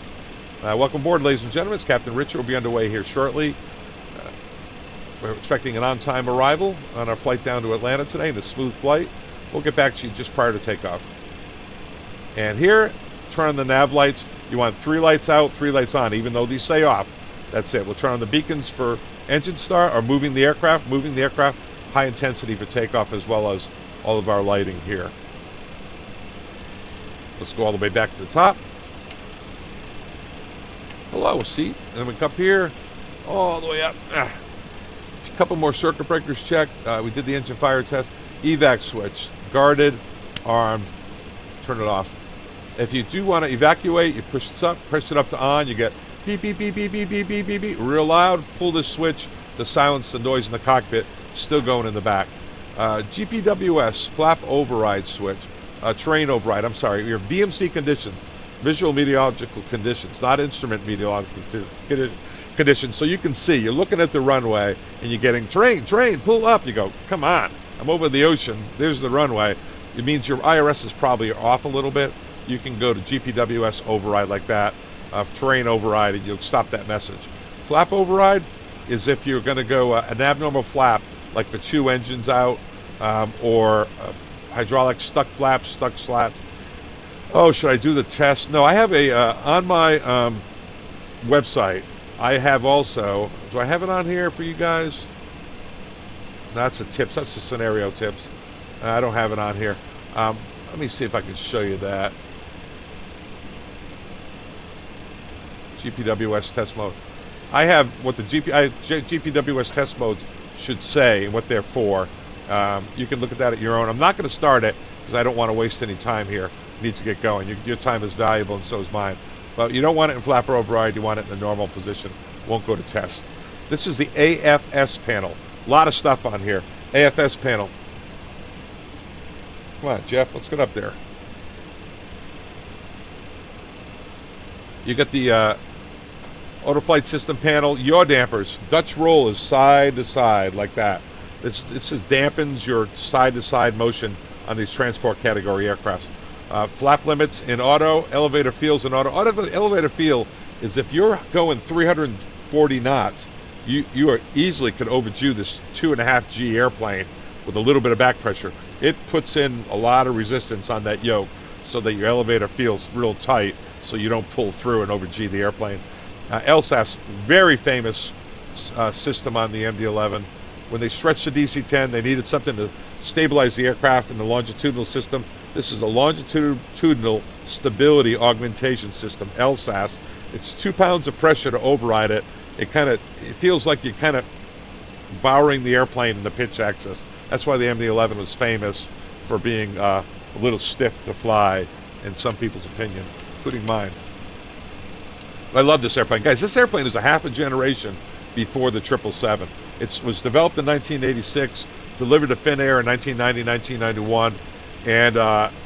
Welcome aboard, ladies and gentlemen. It's Captain Richard. We'll be underway here shortly. We're expecting an on-time arrival on our flight down to Atlanta today, in a smooth flight. We'll get back to you just prior to takeoff. And here, turn on the nav lights. You want 3 lights out, 3 lights on, even though these say off. That's it. We'll turn on the beacons for engine start or moving the aircraft, high intensity for takeoff, as well as all of our lighting here. Let's go all the way back to the top. Hello, seat. And then we come up here, all the way up. A couple more circuit breakers checked. We did the engine fire test. Evac switch, guarded, armed. Turn it off. If you do want to evacuate, you push it up to on. You get beep, beep, beep, beep, beep, beep, beep, beep, beep, real loud. Pull this switch to silence the noise in the cockpit. Still going in the back. GPWS, flap override switch. Terrain override, I'm sorry. Your VMC conditions, visual meteorological conditions, not instrument meteorological conditions. So you can see, you're looking at the runway and you're getting terrain, pull up. You go, come on, I'm over the ocean. There's the runway. It means your IRS is probably off a little bit. You can go to GPWS override like that, terrain override, and you'll stop that message. Flap override is if you're going to go an abnormal flap, like for 2 engines out, or hydraulic stuck flaps, stuck slats. Oh, should I do the test? No, I have a, on my website, I have also, do I have it on here for you guys? That's the tips, that's the scenario tips. I don't have it on here. Let me see if I can show you that. GPWS test mode. I have what the GPWS test modes should say and what they're for. You can look at that at your own. I'm not going to start it because I don't want to waste any time here. You need to get going. Your time is valuable, and so is mine. But you don't want it in flapper override. You want it in the normal position. Won't go to test. This is the AFS panel. A lot of stuff on here. AFS panel. Come on, Jeff. Let's get up there. You got the auto flight system panel. Yaw dampers. Dutch roll is side to side like that. This dampens your side-to-side motion on these transport category aircrafts. Flap limits in auto, elevator feels in auto. Elevator feel is if you're going 340 knots, you are easily could overdo this 2.5 G airplane with a little bit of back pressure. It puts in a lot of resistance on that yoke so that your elevator feels real tight so you don't pull through and over G the airplane. LSAS, very famous system on the MD-11. When they stretched the DC-10, they needed something to stabilize the aircraft in the longitudinal system. This is a longitudinal stability augmentation system, LSAS. It's 2 pounds of pressure to override it. It feels like you're kind of bowering the airplane in the pitch axis. That's why the MD-11 was famous for being a little stiff to fly, in some people's opinion, including mine. I love this airplane. Guys, this airplane is a half a generation before the 777. It was developed in 1986, delivered to Finnair in 1990, 1991, and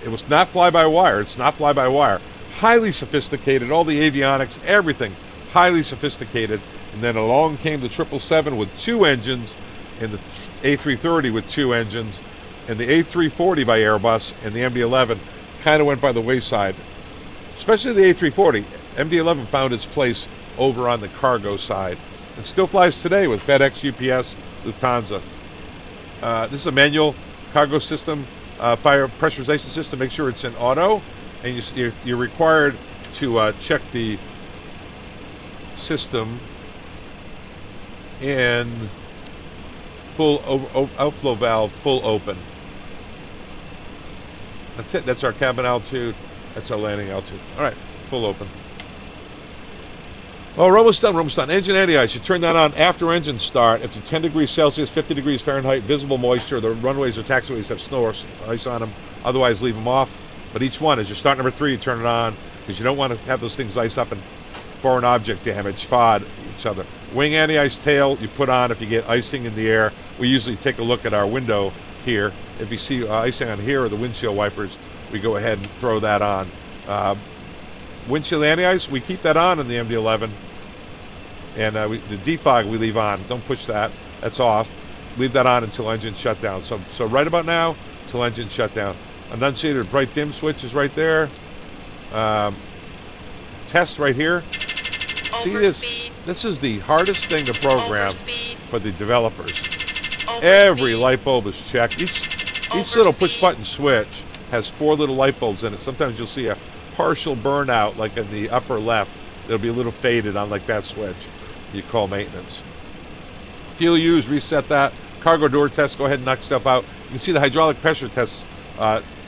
it was not fly-by-wire. It's not fly-by-wire. Highly sophisticated, all the avionics, everything, highly sophisticated. And then along came the 777 with 2 engines, and the A330 with 2 engines, and the A340 by Airbus, and the MD-11 kind of went by the wayside. Especially the A340. MD-11 found its place over on the cargo side. It still flies today with FedEx, UPS, Lufthansa. This is a manual cargo system, fire pressurization system. Make sure it's in auto, and you're required to check the system in full outflow valve, full open. That's it. That's our cabin altitude. That's our landing altitude. All right, full open. Oh, we're almost done. Engine anti-ice, you turn that on after engine start. If it's 10 degrees Celsius, 50 degrees Fahrenheit, visible moisture, the runways or taxiways have snow or ice on them. Otherwise, leave them off. But each one, as you start number 3, you turn it on, because you don't want to have those things ice up and foreign object damage, FOD each other. Wing anti-ice tail, you put on if you get icing in the air. We usually take a look at our window here. If you see icing on here or the windshield wipers, we go ahead and throw that on. Windshield anti-ice, we keep that on in the MD-11. And the defog we leave on. Don't push that. That's off. leave that on until engine shutdown. So right about now, till engine shutdown. Annunciator bright dim switch is right there. Test right here. See this? This is the hardest thing to program for the developers. Every light bulb is checked. Each little push button switch has 4 little light bulbs in it. Sometimes you'll see a partial burnout, like in the upper left. It'll be a little faded on like that switch. You call maintenance. Fuel use, reset that. Cargo door test, go ahead and knock stuff out. You can see the hydraulic pressure tests.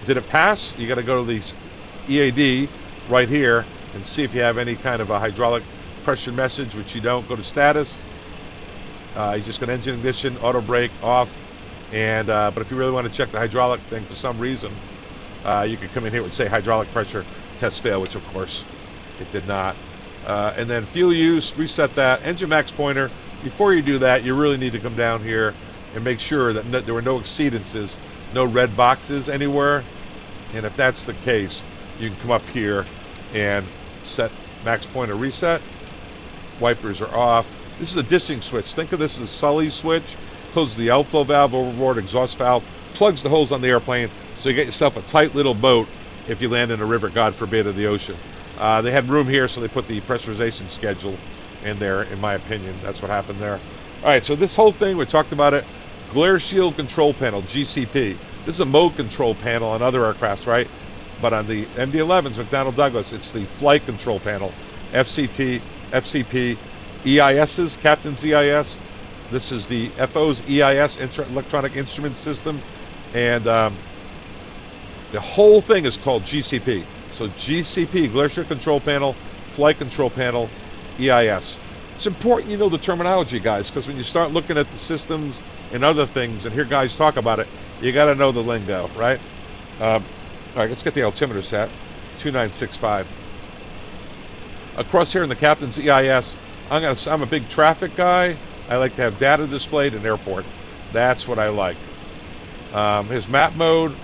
Did it pass? You got to go to the EAD right here and see if you have any kind of a hydraulic pressure message, which you don't. Go to status. You just got engine ignition, auto brake off, and but if you really want to check the hydraulic thing for some reason, you could come in here and say hydraulic pressure test fail, which of course it did not. And then fuel use, reset that. Engine max pointer. Before you do that, you really need to come down here and make sure that there were no exceedances, no red boxes anywhere. And if that's the case, you can come up here and set max pointer reset. Wipers are off. This is a dissing switch. Think of this as a Sully switch. Closes the outflow valve, overboard exhaust valve, plugs the holes on the airplane, so you get yourself a tight little boat if you land in a river, God forbid, or the ocean. They had room here, so they put the pressurization schedule in there, in my opinion. That's what happened there. All right, so this whole thing, we talked about it. Glare shield control panel, GCP. This is a mode control panel on other aircrafts, right? But on the MD-11s, McDonnell Douglas, it's the flight control panel. FCT, FCP, EIS's, Captain's EIS. This is the FO's EIS, Electronic Instrument System. And the whole thing is called GCP. So GCP, Glare Shield Control Panel, Flight Control Panel, EIS. It's important you know the terminology, guys, because when you start looking at the systems and other things and hear guys talk about it, you got to know the lingo, right? All right, let's get the altimeter set. 2965. Across here in the Captain's EIS, I'm a big traffic guy. I like to have data displayed in airport. That's what I like. His map mode,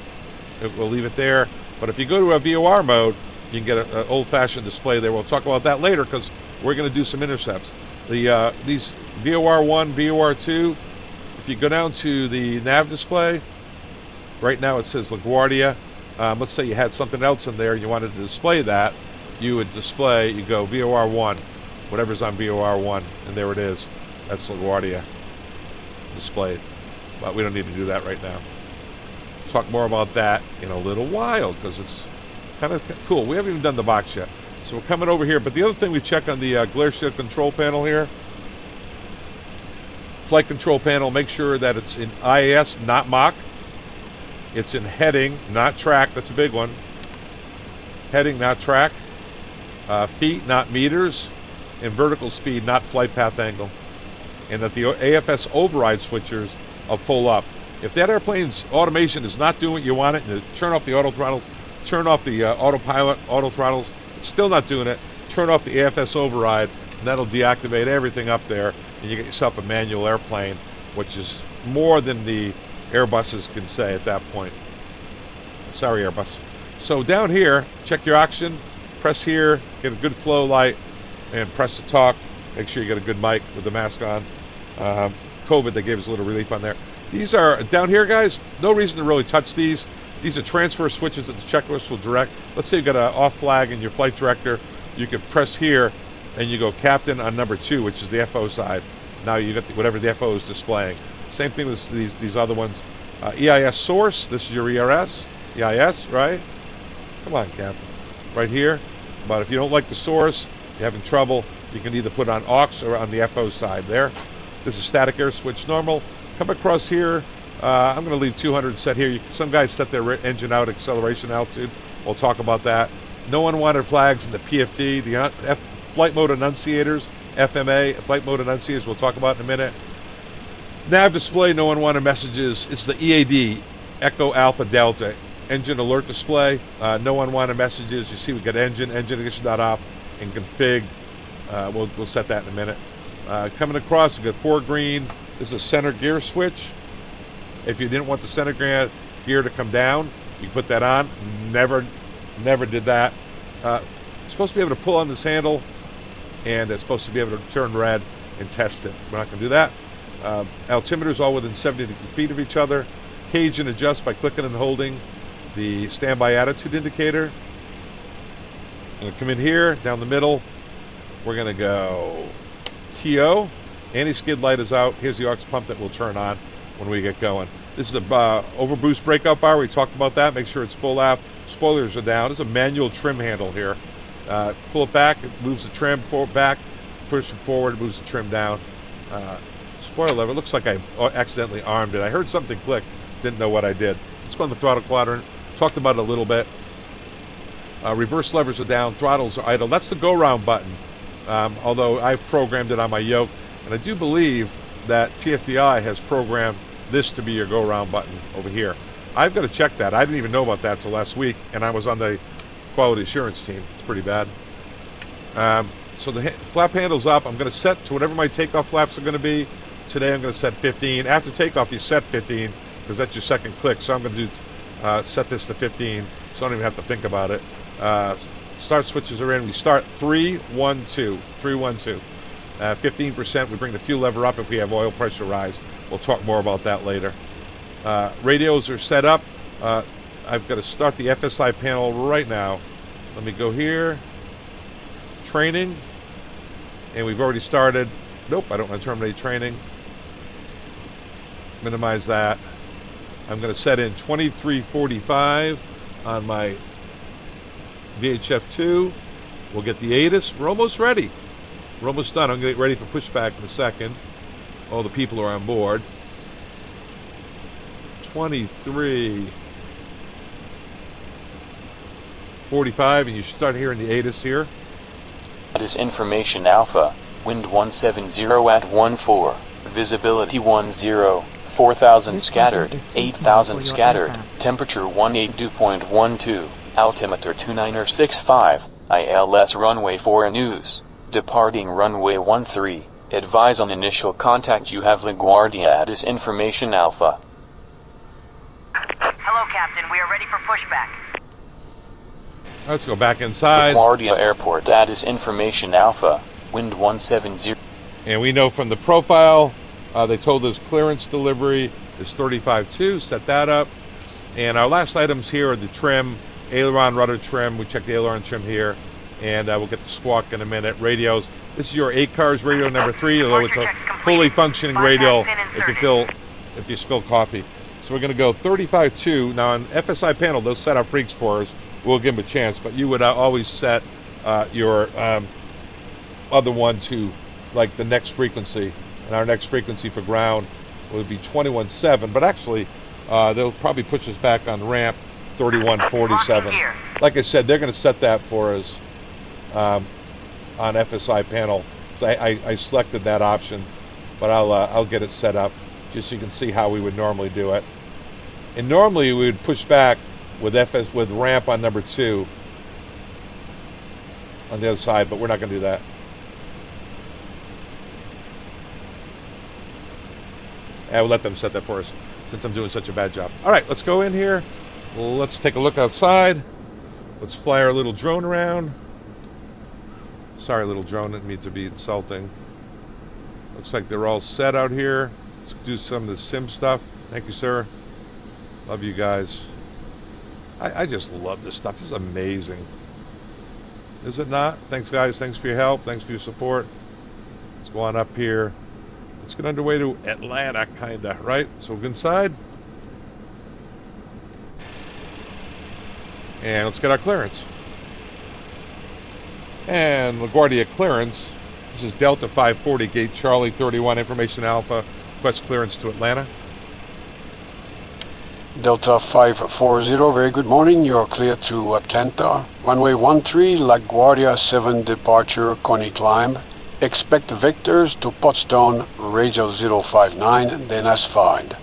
we'll leave it there. But if you go to a VOR mode, you can get an old-fashioned display there. We'll talk about that later because we're going to do some intercepts. These VOR1, VOR2, if you go down to the nav display, right now it says LaGuardia. Let's say you had something else in there and you wanted to display that. You would display, you go VOR1, whatever's on VOR1, and there it is. That's LaGuardia displayed. But we don't need to do that right now. Talk more about that in a little while because it's kind of cool. We haven't even done the box yet. So we're coming over here. But the other thing we check on the glare shield control panel here, flight control panel, make sure that it's in IAS, not Mach. It's in heading, not track. That's a big one. Heading, not track. Feet, not meters. And vertical speed, not flight path angle. And that the AFS override switchers are full up. If that airplane's automation is not doing what you want it, and you turn off the auto throttles, turn off the autopilot, auto throttles, it's still not doing it, turn off the AFS override, and that'll deactivate everything up there, and you get yourself a manual airplane, which is more than the Airbuses can say at that point. Sorry, Airbus. So down here, check your oxygen, press here, get a good flow light, and press the talk. Make sure you get a good mic with the mask on. COVID, they gave us a little relief on there. These are, down here, guys, no reason to really touch these. These are transfer switches that the checklist will direct. Let's say you've got an off flag in your flight director. You can press here, and you go captain on number 2, which is the FO side. Now you got whatever the FO is displaying. Same thing with these other ones. EIS source, this is your ERS. EIS, right? Come on, captain. Right here. But if you don't like the source, you're having trouble, you can either put on aux or on the FO side there. This is static air switch normal. Come across here. I'm going to leave 200 set here. Some guys set their engine out acceleration altitude. We'll talk about that. No unwanted flags in the PFD. The flight mode annunciators, FMA, flight mode annunciators, we'll talk about in a minute. Nav display, no unwanted messages. It's the EAD, Echo Alpha Delta. Engine alert display, no unwanted messages. You see we got engine ignition.op, and config. We'll set that in a minute. Coming across, we got 4 green. This is a center gear switch. If you didn't want the center gear to come down, you can put that on. Never did that. It's supposed to be able to pull on this handle, and it's supposed to be able to turn red and test it. We're not going to do that. Altimeters all within 70 feet of each other. Cage and adjust by clicking and holding the standby attitude indicator. I'm going to come in here, down the middle. We're going to go TO. Anti-skid light is out. Here's the aux pump that will turn on when we get going. This is a overboost breakout bar. We talked about that. Make sure it's full aft. Spoilers are down. It's a manual trim handle here. Pull it back. It moves the trim back. Push it forward. It moves the trim down. Spoiler lever. It looks like I accidentally armed it. I heard something click. Didn't know what I did. Let's go on the throttle quadrant. Talked about it a little bit. Reverse levers are down. Throttles are idle. That's the go-round button. Although I've programmed it on my yoke. And I do believe that TFDi has programmed this to be your go-round button over here. I've got to check that. I didn't even know about that until last week. And I was on the quality assurance team. It's pretty bad. So the flap handle's up. I'm going to set to whatever my takeoff flaps are going to be. Today I'm going to set 15. After takeoff, you set 15 because that's your second click. So I'm going to do set this to 15, so I don't even have to think about it. Start switches are in. We start 3, 1, 2. 3, 1, 2. 15%. We bring the fuel lever up if we have oil pressure rise. We'll talk more about that later. Radios are set up. I've got to start the FSiPanel right now. Let me go here. Training. And we've already started. Nope, I don't want to terminate training. Minimize that. I'm going to set in 2345 on my VHF2. We'll get the ATIS. We're almost ready. We're almost done. I'm going to get ready for pushback in a second. All the people are on board. 2345, and you should start hearing the ATIS here. That is information alpha. Wind 170 at 14. Visibility 10. 4,000 scattered. 8,000 scattered. Temperature 182.12. Altimeter 2965. ILS runway 4 news. Departing runway 13. Advise on initial contact. You have LaGuardia at is information alpha. Hello, Captain. We are ready for pushback. Let's go back inside. LaGuardia Airport at is information alpha. Wind 170. And we know from the profile, they told us clearance delivery is 35.2. Set that up. And our last items here are the trim, aileron rudder trim. We check the aileron trim here. And we'll get the squawk in a minute. Radios. This is your ACARS radio number 3, although it's a fully functioning radio if you spill coffee. So we're going to go 35.2. Now on FSiPanel, those set our freaks for us. We'll give them a chance, but you would always set your other one to like the next frequency, and our next frequency for ground would be 21.7, but actually they'll probably push us back on ramp 31.47. Like I said, they're going to set that for us on FSiPanel. So I selected that option, but I'll get it set up just so you can see how we would normally do it. And normally we would push back with ramp on number 2 on the other side, but we're not going to do that. And we'll let them set that for us since I'm doing such a bad job. All right, let's go in here. Let's take a look outside. Let's fly our little drone around. Sorry, little drone, didn't mean to be insulting. Looks like they're all set out here. Let's do some of the sim stuff. Thank you, sir. Love you guys. I just love this stuff. This is amazing. Is it not? Thanks, guys. Thanks for your help. Thanks for your support. Let's go on up here. Let's get underway to Atlanta, kind of, right? So we'll go inside. And let's get our clearance. And LaGuardia clearance. This is Delta 540, gate Charlie 31, information alpha. Request clearance to Atlanta. Delta 540, very good morning. You're clear to Atlanta. Runway 13, LaGuardia 7 departure, Coney climb. Expect vectors to Potsdam, radial 059, then as find.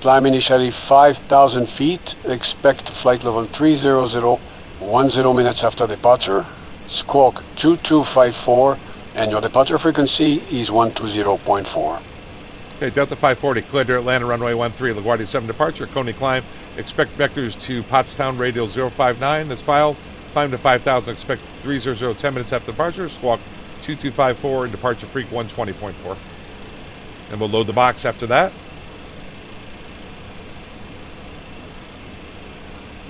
Climb initially 5,000 feet. Expect flight level 300, 10 minutes after departure. Squawk 2254, and your departure frequency is 120.4. Okay, Delta 540, cleared to Atlanta, runway 13, LaGuardia 7 departure, Coney climb. Expect vectors to Pottstown, radial 059, that's filed. Climb to 5,000, expect 300, 10 minutes after departure. Squawk 2254, and departure freq 120.4. and we'll load the box after that.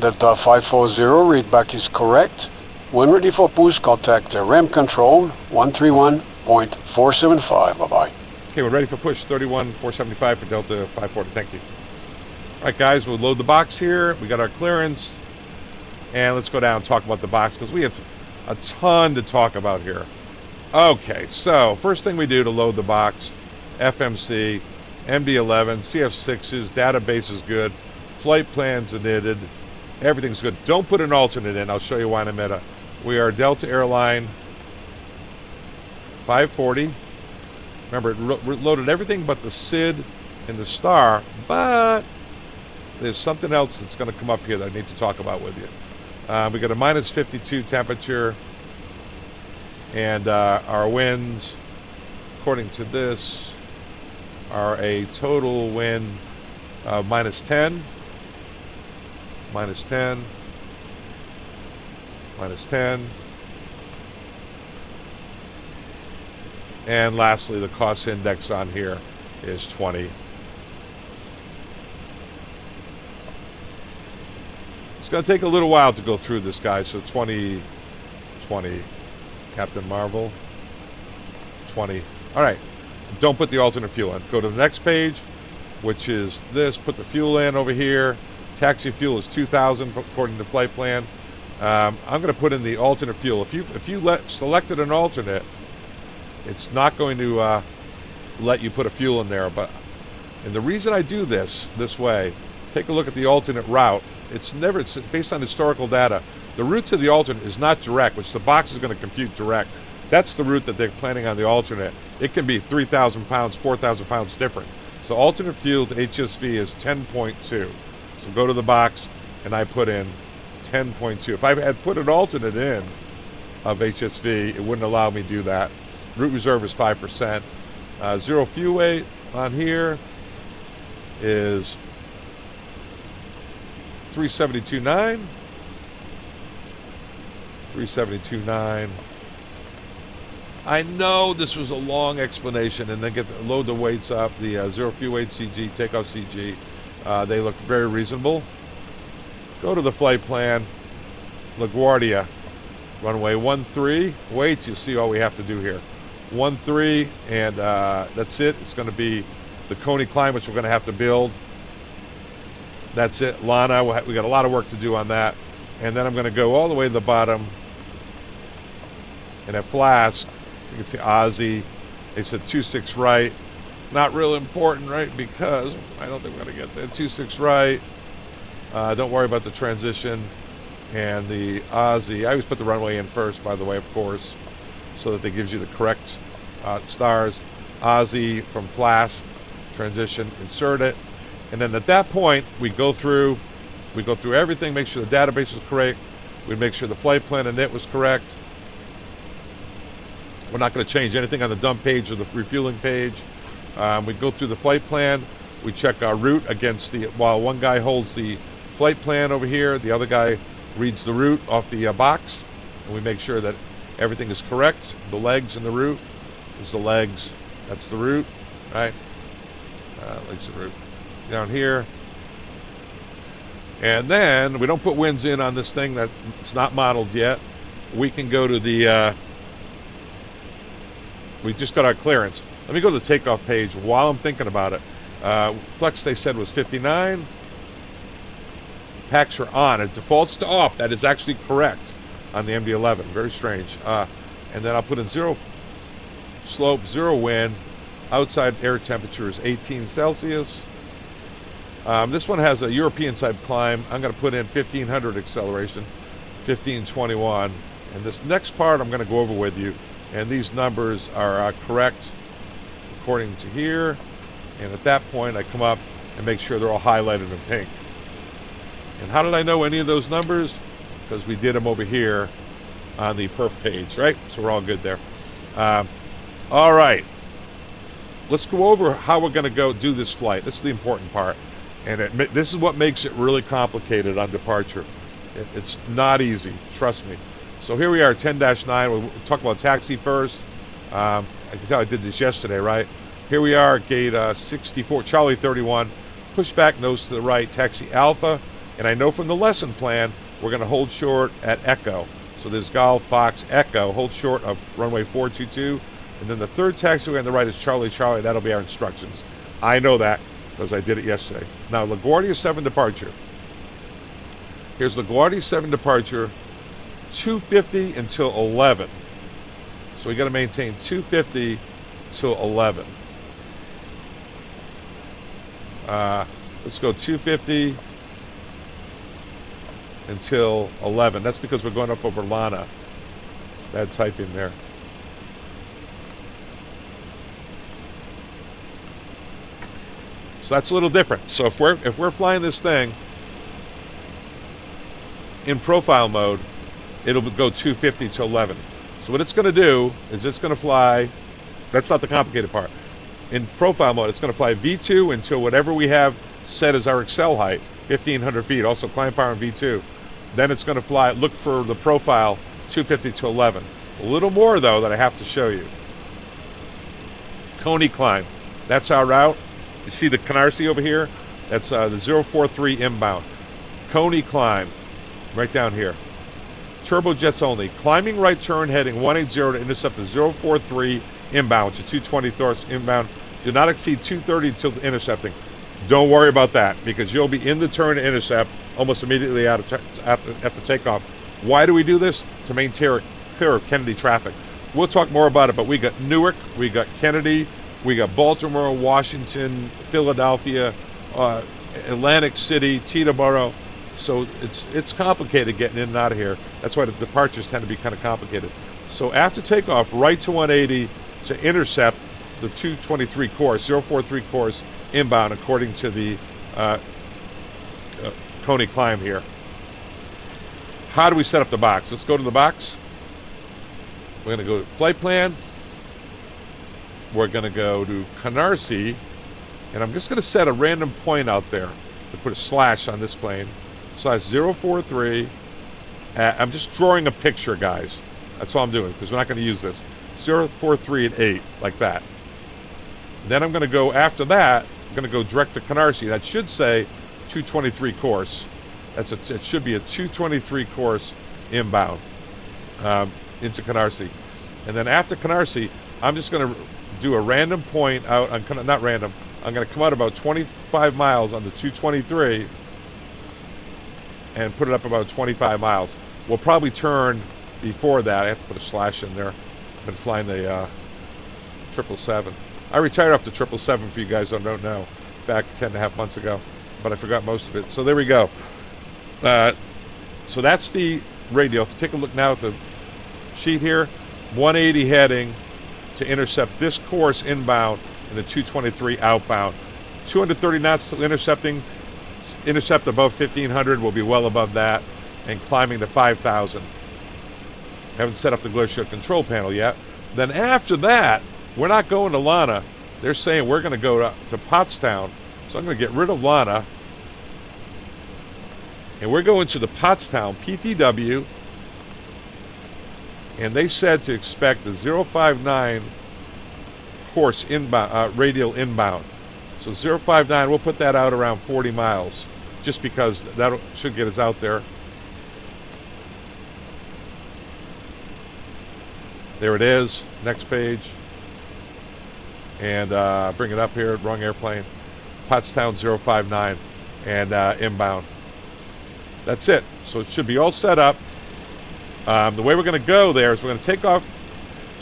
Delta 540, readback is correct. When ready for push, contact ramp control 131.475. Bye-bye. Okay, we're ready for push 31475 for Delta 540. Thank you. All right, guys, we'll load the box here. We got our clearance. And let's go down and talk about the box because we have a ton to talk about here. Okay, so first thing we do to load the box, FMC, MD-11, CF6s, database is good, flight plans knitted, everything's good. Don't put an alternate in. I'll show you why in a minute. We are Delta Airline 540. Remember, it loaded everything but the SID and the star, but there's something else that's going to come up here that I need to talk about with you. We got a minus 52 temperature, and our winds, according to this, are a total wind of minus 10, minus 10, minus 10, and lastly, the cost index on here is 20. It's going to take a little while to go through this, guys. So 20, Captain Marvel, 20. All right, don't put the alternate fuel in. Go to the next page, which is this. Put the fuel in over here. Taxi fuel is 2,000 according to flight plan. I'm going to put in the alternate fuel. If you selected an alternate, it's not going to let you put a fuel in there. And the reason I do this way, take a look at the alternate route. It's based on historical data. The route to the alternate is not direct, which the box is going to compute direct. That's the route that they're planning on the alternate. It can be 3,000 pounds, 4,000 pounds different. So alternate fuel to HSV is 10.2. So go to the box, and I put in 10.2. If I had put an alternate in of HSV, it wouldn't allow me to do that. Route reserve is 5%. Zero fuel weight on here is 372.9. 372.9. I know this was a long explanation, and then load the weights up. The zero fuel weight CG, takeoff CG, they look very reasonable. Go to the flight plan. LaGuardia, runway 13. Wait, you see all we have to do here. 13, and that's it. It's going to be the Coney climb, which we're going to have to build. That's it. Lana, we got a lot of work to do on that. And then I'm going to go all the way to the bottom. And at Flask, you can see Ozzy. They said 26 right. Not real important, right? Because I don't think we're going to get there. 26 right. Don't worry about the transition. And the Ozzy, I always put the runway in first, by the way, of course, so that it gives you the correct stars. Ozzy from Flask, transition, insert it. And then at that point, we go through everything, make sure the database is correct. We make sure the flight plan and it was correct. We're not going to change anything on the dump page or the refueling page. We go through the flight plan. We check our route against while one guy holds the flight plan over here, the other guy reads the route off the box. And we make sure that everything is correct. The legs and the route is the legs. That's the route, right? Legs and route. Down here. And then we don't put winds in on this thing that it's not modeled yet. We can go to the we just got our clearance. Let me go to the takeoff page while I'm thinking about it. Flex they said was 59. Packs are on. It defaults to off. That is actually correct on the MD-11. Very strange. And then I'll put in zero slope, zero wind. Outside air temperature is 18 Celsius. This one has a European type climb. I'm going to put in 1500 acceleration, 1521. And this next part I'm going to go over with you. And these numbers are correct according to here. And at that point, I come up and make sure they're all highlighted in pink. And how did I know any of those numbers? Because we did them over here on the perf page, right? So we're all good there. All right. Let's go over how we're going to go do this flight. This is the important part. And this is what makes it really complicated on departure. It's not easy, trust me. So here we are, 10-9. We'll talk about taxi first. I can tell I did this yesterday, right? Here we are at gate 64, Charlie 31. Pushback nose to the right, taxi Alpha. And I know from the lesson plan, we're going to hold short at Echo. So there's Golf, Fox, Echo, hold short of runway 422. And then the third taxiway on the right is Charlie, Charlie. That'll be our instructions. I know that because I did it yesterday. Now, LaGuardia 7 departure. Here's LaGuardia 7 departure, 250 until 11. So we got to maintain 250 till 11. Let's go 250 until 11. That's because we're going up over Lana. Bad typing there. So that's a little different. So if we're flying this thing in profile mode, it'll go 250 to 11. So what it's going to do is it's going to fly. That's not the complicated part. In profile mode, it's going to fly V2 until whatever we have set as our Excel height, 1,500 feet. Also climb power in V2. Then it's going to fly. Look for the profile 250 to 11. A little more though that I have to show you. Coney climb. That's our route. You see the Canarsie over here? That's the 043 inbound. Coney climb, right down here. Turbojets only. Climbing right turn heading 180 to intercept the 043 inbound, which is 220 thoughts inbound. Do not exceed 230 until intercepting. Don't worry about that because you'll be in the turn to intercept almost immediately after takeoff. Why do we do this? To maintain clear of Kennedy traffic. We'll talk more about it, but we got Newark, we got Kennedy, we got Baltimore, Washington, Philadelphia, Atlantic City, Teterboro. So it's complicated getting in and out of here. That's why the departures tend to be kind of complicated. So after takeoff, right to 180 to intercept the 223 course, 043 course inbound according to the Coney climb here. How do we set up the box? Let's go to the box. We're going to go to flight plan. We're going to go to Canarsie, and I'm just going to set a random point out there to put a slash on this plane. Slash 043. I'm just drawing a picture, guys. That's all I'm doing because we're not going to use this. 043 at 8, like that. Then I'm going to go, after that, I'm going to go direct to Canarsie. That should say 223 course. It should be a 223 course inbound into Canarsie. And then after Canarsie, I'm just going to do a random point out, not random, I'm going to come out about 25 miles on the 223 and put it up about 25 miles. We'll probably turn before that. I have to put a slash in there. I've been flying the 777. I retired off the 777 for you guys that don't know, back 10.5 months ago, but I forgot most of it. So there we go. So that's the radio. If you take a look now at the sheet here, 180 heading to intercept this course inbound and the 223 outbound. 230 knots to intercepting. Intercept above 1,500, will be well above that, and climbing to 5,000. Haven't set up the glacier control panel yet. Then after that, we're not going to Lana. They're saying we're going to go to Pottstown. So I'm going to get rid of Lana. And we're going to the Pottstown PTW. And they said to expect the 059 course inbound, radial inbound. So 059, we'll put that out around 40 miles. Just because that should get us out there. There it is. Next page. And bring it up here. Wrong airplane. Pottstown 059 and inbound. That's it. So it should be all set up. The way we're going to go there is we're going to take off,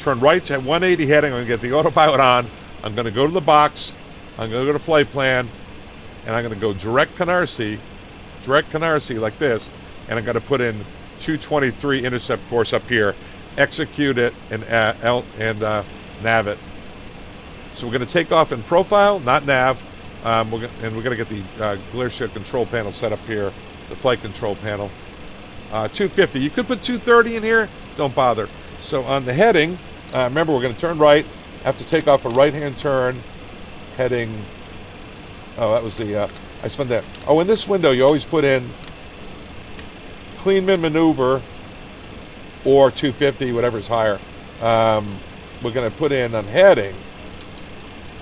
turn right to 180 heading. I'm going to get the autopilot on. I'm going to go to the box. I'm going to go to flight plan. And I'm going to go direct Canarsie like this. And I'm going to put in 223 intercept course up here. Execute it and nav it. So we're going to take off in profile, not nav. We're going to get the glacier control panel set up here, the flight control panel. 250. You could put 230 in here. Don't bother. So on the heading, remember we're going to turn right. Have to take off a right-hand turn, heading. Oh, that was the. I spent that. Oh, in this window, you always put in clean min maneuver or 250, whatever's higher. We're going to put in on heading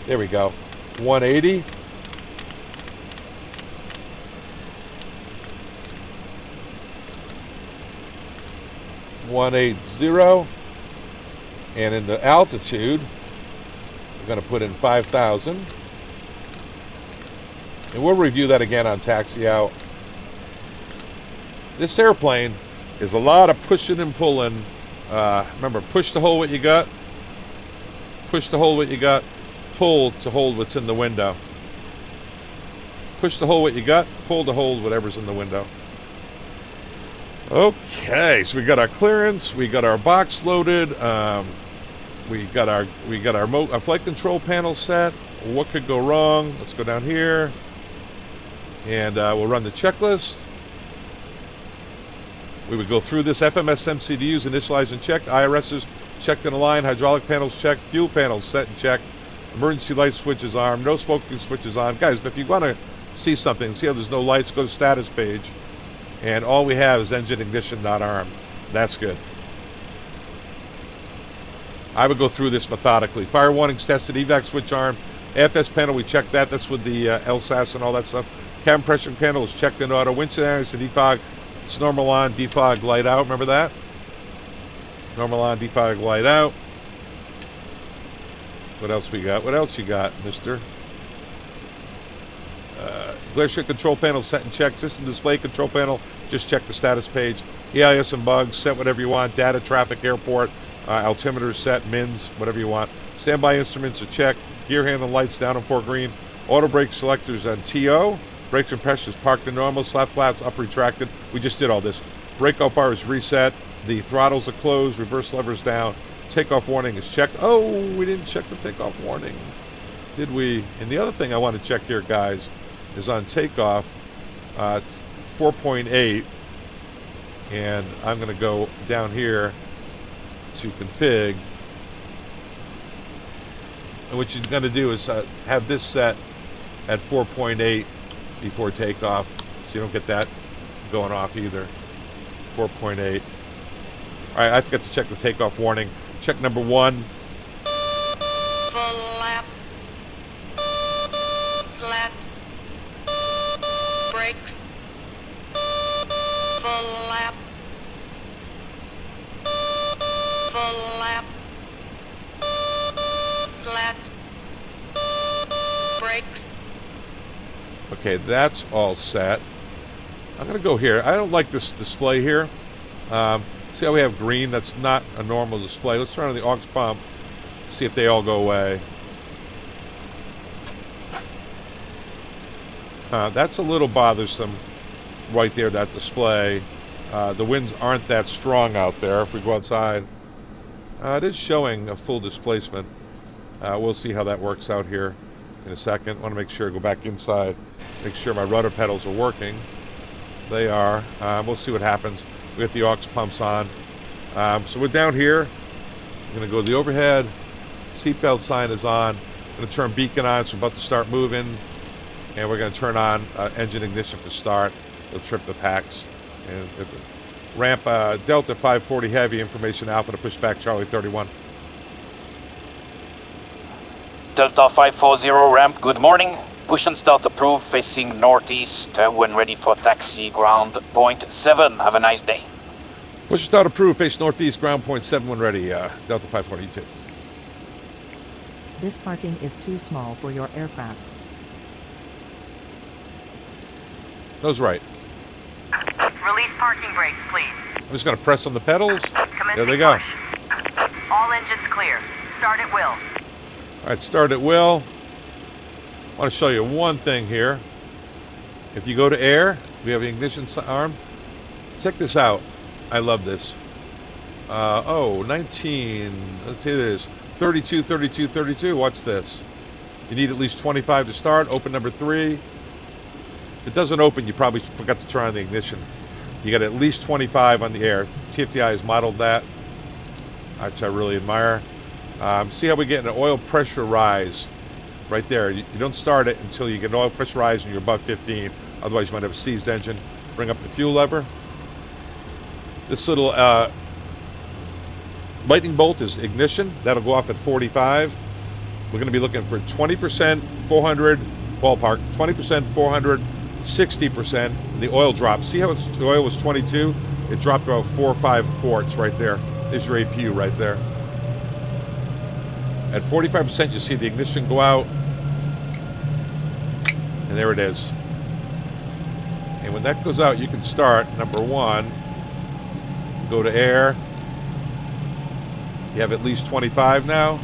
There we go. 180. .180, and in the altitude, we're going to put in 5,000, and we'll review that again on taxi out. This airplane is a lot of pushing and pulling. Remember, push to hold what you got, push to hold what you got, pull to hold what's in the window. Push to hold what you got, pull to hold whatever's in the window. Okay, so we got our clearance, we got our box loaded, we got our flight control panel set. What could go wrong? Let's go down here, and we'll run the checklist. We would go through this. FMS MCDUs initialized and checked, IRSs checked and aligned, hydraulic panels checked, fuel panels set and checked, emergency light switch is armed, no smoking switch is on. Guys, if you want to see something, see how there's no lights, go to status page. And all we have is engine ignition not armed. That's good. I would go through this methodically. Fire warnings tested, evac switch armed. AFS panel, we checked that. That's with the LSAS and all that stuff. Cabin pressure panel is checked in auto. Winch scenarios to defog. It's normal on, defog, light out. Remember that? Normal on, defog, light out. What else we got? What else you got, mister? Glare shift control panel set and check. System display control panel, just check the status page. EIS and bugs, set whatever you want. Data, traffic, airport, altimeter set, MINS, whatever you want. Standby instruments are checked. Gear handle lights down on port green. Auto brake selectors on TO. Brakes and pressures parked to normal. Slap flaps up retracted. We just did all this. Brake up bar is reset. The throttles are closed. Reverse levers down. Takeoff warning is checked. Oh, we didn't check the takeoff warning, did we? And the other thing I want to check here, guys, is on takeoff, 4.8, and I'm going to go down here to config, and what you're going to do is have this set at 4.8 before takeoff, so you don't get that going off either. 4.8. All right, I forgot to check the takeoff warning. Check number 1. Flap. Flat. Brakes. Flap. Flap. Flat. Brakes. Okay, that's all set. I'm going to go here. I don't like this display here. See how we have green? That's not a normal display. Let's turn on the aux pump, see if they all go away. That's a little bothersome right there, that display. The winds aren't that strong out there. If we go outside, it is showing a full displacement. We'll see how that works out here in a second. I want to make sure, go back inside, make sure my rudder pedals are working. They are. We'll see what happens. We got the aux pumps on. So we're down here. I'm going to go to the overhead. Seatbelt sign is on. I'm going to turn beacon on, so I'm about to start moving. And we're going to turn on engine ignition for start. We'll trip the packs. And ramp Delta 540 Heavy, information Alpha to Pushback Charlie 31. Delta 540 ramp, good morning. Push and start approved, facing northeast when ready for taxi, ground point 7. Have a nice day. Push and start approved, face northeast, ground point 7 when ready, Delta 542. This parking is too small for your aircraft. Those right. Release parking brakes, please. I'm just going to press on the pedals. Commencing There they go. push. All engines clear. Start at will. All right, start at will. I want to show you one thing here. If you go to air, we have the ignition arm. Check this out. I love this. 19, let's see this. 32, 32, 32. Watch this. You need at least 25 to start. Open number 3. If it doesn't open, you probably forgot to turn on the ignition. You got at least 25 on the air. TFDi has modeled that, which I really admire. See how we get an oil pressure rise right there. You don't start it until you get an oil pressure rise and you're above 15. Otherwise, you might have a seized engine. Bring up the fuel lever. This little lightning bolt is ignition. That'll go off at 45. we're going to be looking for 20%, 400, ballpark, 20%, 400, 60%. The oil dropped. See how the oil was 22? It dropped about 4 or 5 quarts right there. There's your APU right there. At 45%, you see the ignition go out. And there it is. And when that goes out, you can start, number 1, go to air. You have at least 25 now.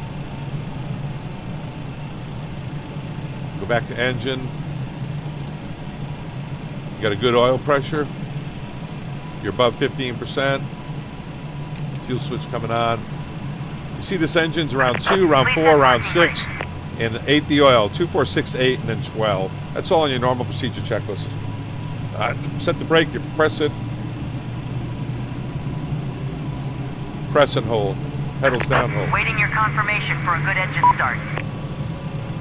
Go back to engine. You got a good oil pressure. You're above 15%. Fuel switch coming on. You see this engine's around 2, around 4, around 6, and 8 the oil. 2, 4, 6, 8, and then 12. That's all on your normal procedure checklist. Set the brake, you press it. Press and hold. Pedals down, hold. Waiting your confirmation for a good engine start.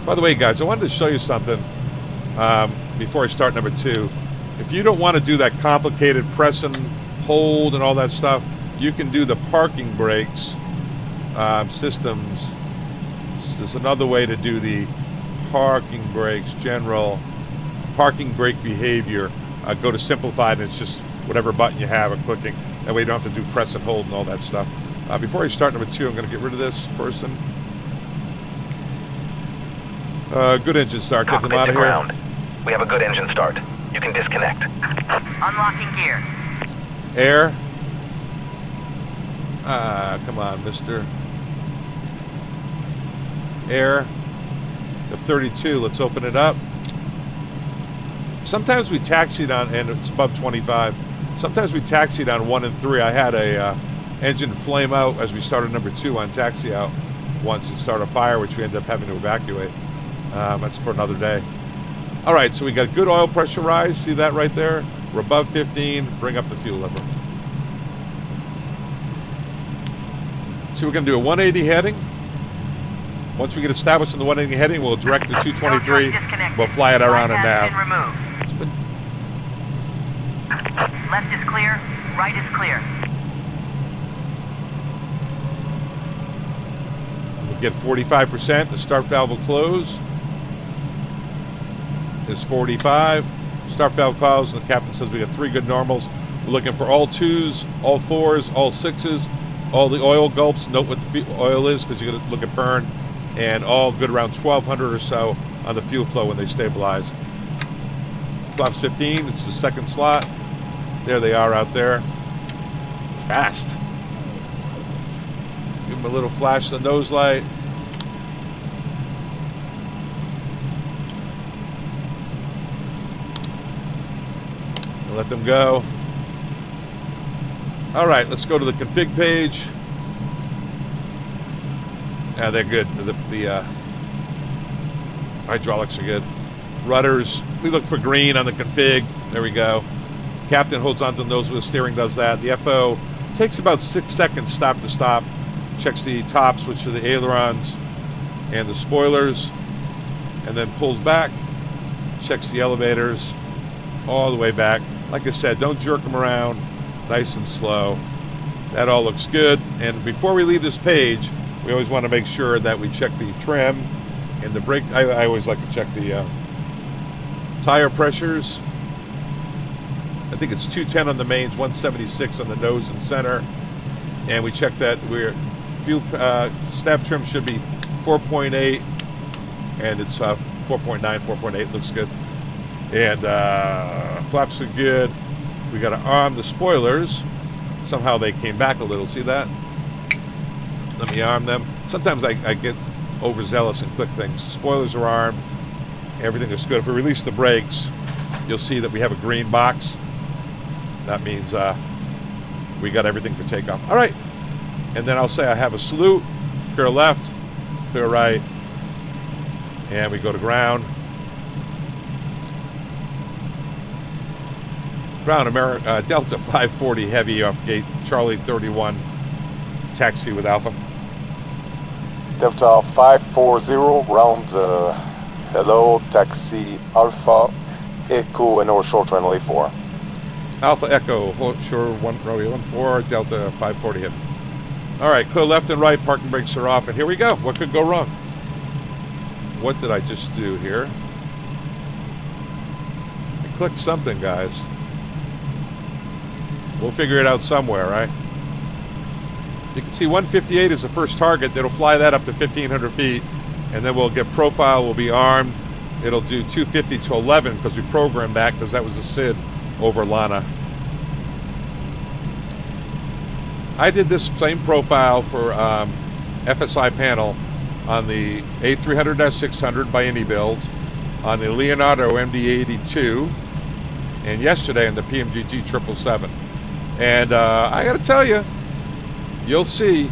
By the way, guys, I wanted to show you something before I start number 2. If you don't want to do that complicated press and hold and all that stuff, you can do the parking brakes systems. There's another way to do the parking brakes, general parking brake behavior. Go to simplified, and it's just whatever button you have clicking. That way you don't have to do press and hold and all that stuff. Before I start number 2, I'm going to get rid of this person. Good engine start. Get them out of here. Ground. We have a good engine start. You can disconnect. Unlocking gear. Air. Come on, mister. Air. The 32. Let's open it up. Sometimes we taxied on, and it's above 25. Sometimes we taxied on 1 and 3. I had a engine flame out as we started number 2 on taxi out once and start a fire, which we ended up having to evacuate. That's for another day. All right, so we got good oil pressure rise. See that right there? We're above 15. Bring up the fuel lever. So we're going to do a 180 heading. Once we get established in the 180 heading, we'll direct the 223. We'll fly it around a nav. Left is clear. Right is clear. We'll get 45%. The start valve will close. Is 45. Start valve closed, and the captain says we got 3 good normals. We're looking for all 2s, all 4s, all 6s, all the oil gulps. Note what the oil is, because you're going to look at burn, and all good around 1200 or so on the fuel flow when they stabilize. Flaps 15. It's the second slot. There they are out there. Fast. Give them a little flash of the nose light. Let them go. All right, let's go to the config page. Yeah, they're good. The hydraulics are good. Rudders, we look for green on the config. There we go. Captain holds onto the nose where the steering does that. The FO takes about 6 seconds stop to stop. Checks the tops, which are the ailerons and the spoilers, and then pulls back. Checks the elevators all the way back. Like I said, don't jerk them around. Nice and slow. That all looks good. And before we leave this page, we always want to make sure that we check the trim and the brake. I always like to check the tire pressures. I think it's 210 on the mains, 176 on the nose and center. And we check that fuel snap trim should be 4.8, and it's 4.9, 4.8. Looks good. And flaps are good. We got to arm the spoilers. Somehow they came back a little. See that? Let me arm them. Sometimes I get overzealous and click things. Spoilers are armed. Everything is good. If we release the brakes, you'll see that we have a green box. That means we got everything for takeoff. All right. And then I'll say I have a salute. Clear left, clear right. And we go to ground. Ground, Delta 540 heavy off gate, Charlie 31, taxi with Alpha. Delta 540, round, hello, taxi Alpha, Echo, and over short runway 4. Alpha Echo, shore 1, Romeo 14, Delta 540 heavy. All right, clear left and right, parking brakes are off, and here we go. What could go wrong? what did I just do here? I clicked something, guys. We'll figure it out somewhere, right? You can see 158 is the first target. It'll fly that up to 1,500 feet, and then we'll get profile. We'll be armed. It'll do 250 to 11 because we programmed that because that was a SID over Lana. I did this same profile for FSiPanel on the A300-600 by any builds, on the Leonardo MD-82, and yesterday on the PMDG 777. And I got to tell you, you'll see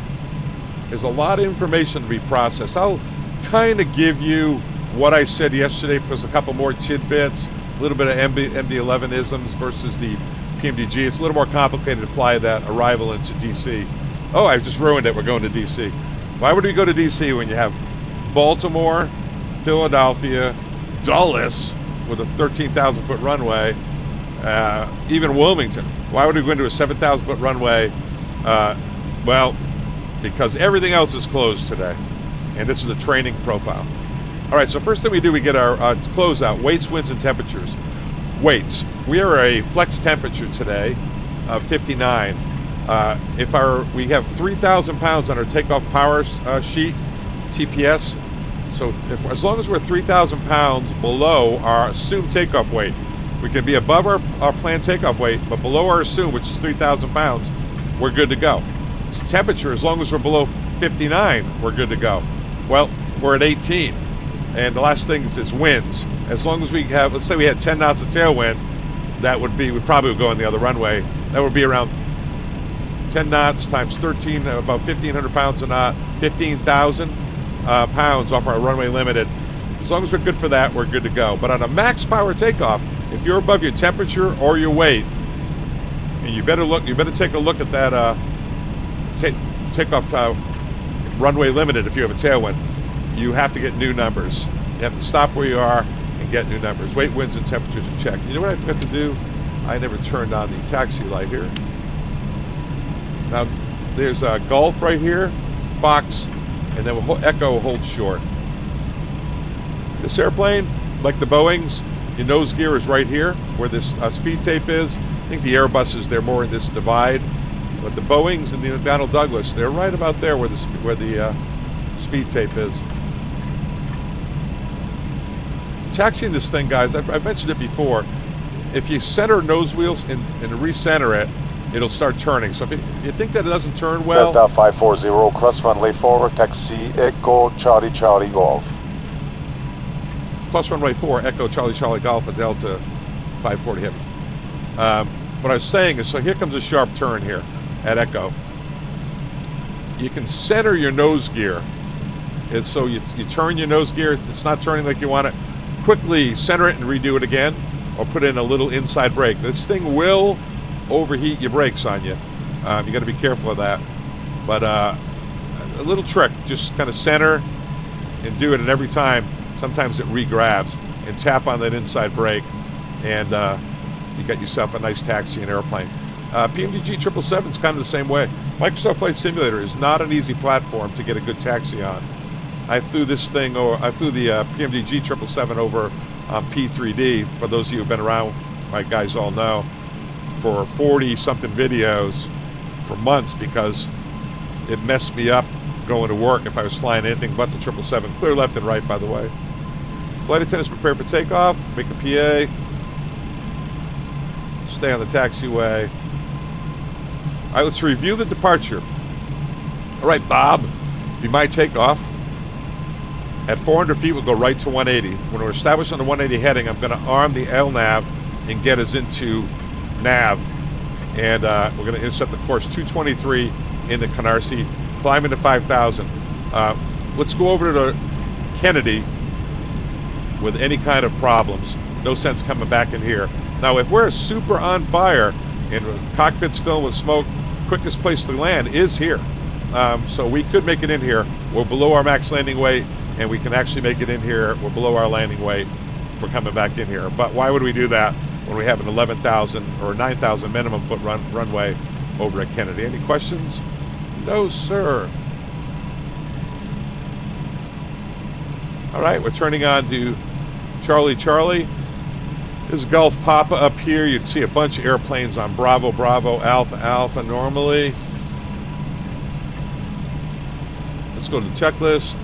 there's a lot of information to be processed. I'll kind of give you what I said yesterday, plus a couple more tidbits, a little bit of MD-11 isms versus the PMDG. It's a little more complicated to fly that arrival into DC. Oh, I just ruined it. We're going to DC. Why would we go to DC when you have Baltimore, Philadelphia, Dulles with a 13,000 foot runway, even Wilmington? Why would we go into a 7,000 foot runway? Well, because everything else is closed today. And this is a training profile. All right, so first thing we do, we get our closeout, weights, winds, and temperatures. Weights. We are a flex temperature today of 59. We have 3,000 pounds on our takeoff power sheet, TPS. So as long as we're 3,000 pounds below our assumed takeoff weight, we can be above our planned takeoff weight, but below our assumed, which is 3,000 pounds, we're good to go. So temperature, as long as we're below 59, we're good to go. Well, we're at 18. And the last thing is winds. As long as we have, let's say we had 10 knots of tailwind, that would be, we probably would go on the other runway. That would be around 10 knots times 13, about 1,500 pounds a knot, 15,000 pounds off our runway limited. As long as we're good for that, we're good to go. But on a max power takeoff, if you're above your temperature or your weight, and you better take a look at that takeoff runway limited if you have a tailwind. You have to get new numbers. You have to stop where you are and get new numbers. Weight, winds, and temperatures are checked. You know what I forgot to do? I never turned on the taxi light here. Now, there's a Gulf right here, Fox, and then Echo holds short. This airplane, like the Boeings, your nose gear is right here, where this speed tape is. I think the Airbuses, they're more in this divide. But the Boeings and the McDonnell Douglas, they're right about there where the speed tape is. Taxiing this thing, guys, I've mentioned it before. If you center nose wheels and recenter it, it'll start turning. So if you think that it doesn't turn well... Delta 540, cross runway forward, taxi, Echo, Charlie, Charlie, Golf. Cross runway 4, Echo, Charlie, Charlie, Golf, and Delta 540 heavy. What I was saying is, so here comes a sharp turn here at Echo. You can center your nose gear. And so you turn your nose gear, it's not turning like you want it. Quickly center it and redo it again, or put in a little inside brake. This thing will overheat your brakes on you. You got to be careful of that. But a little trick, just kind of center and do it, and every time, sometimes it re-grabs, and tap on that inside brake, and you got yourself a nice taxi and airplane. PMDG 777 is kind of the same way. Microsoft Flight Simulator is not an easy platform to get a good taxi on. I flew this thing, or I flew the PMDG 777 over on P3D. For those of you who've been around, my guys all know, for 40-something videos for months, because it messed me up going to work if I was flying anything but the 777. Clear left and right, by the way. Flight attendants prepare for takeoff. Make a PA. Stay on the taxiway. All right, let's review the departure. All right, Bob, be my takeoff. At 400 feet, we'll go right to 180. When we're established on the 180 heading, I'm going to arm the LNAV and get us into nav. And we're going to intercept the course 223 into Canarsie, climb into 5,000. Let's go over to Kennedy with any kind of problems. No sense coming back in here. Now, if we're super on fire and cockpit's filled with smoke, quickest place to land is here. So we could make it in here. We're below our max landing weight, and we can actually make it in here. We're below our landing weight for coming back in here. But why would we do that when we have an 11,000 or 9,000 minimum foot runway over at Kennedy? Any questions? No, sir. All right, we're turning on to Charlie Charlie. This is Gulf Papa up here. You'd see a bunch of airplanes on Bravo Bravo, Alpha Alpha normally. Let's go to the checklist.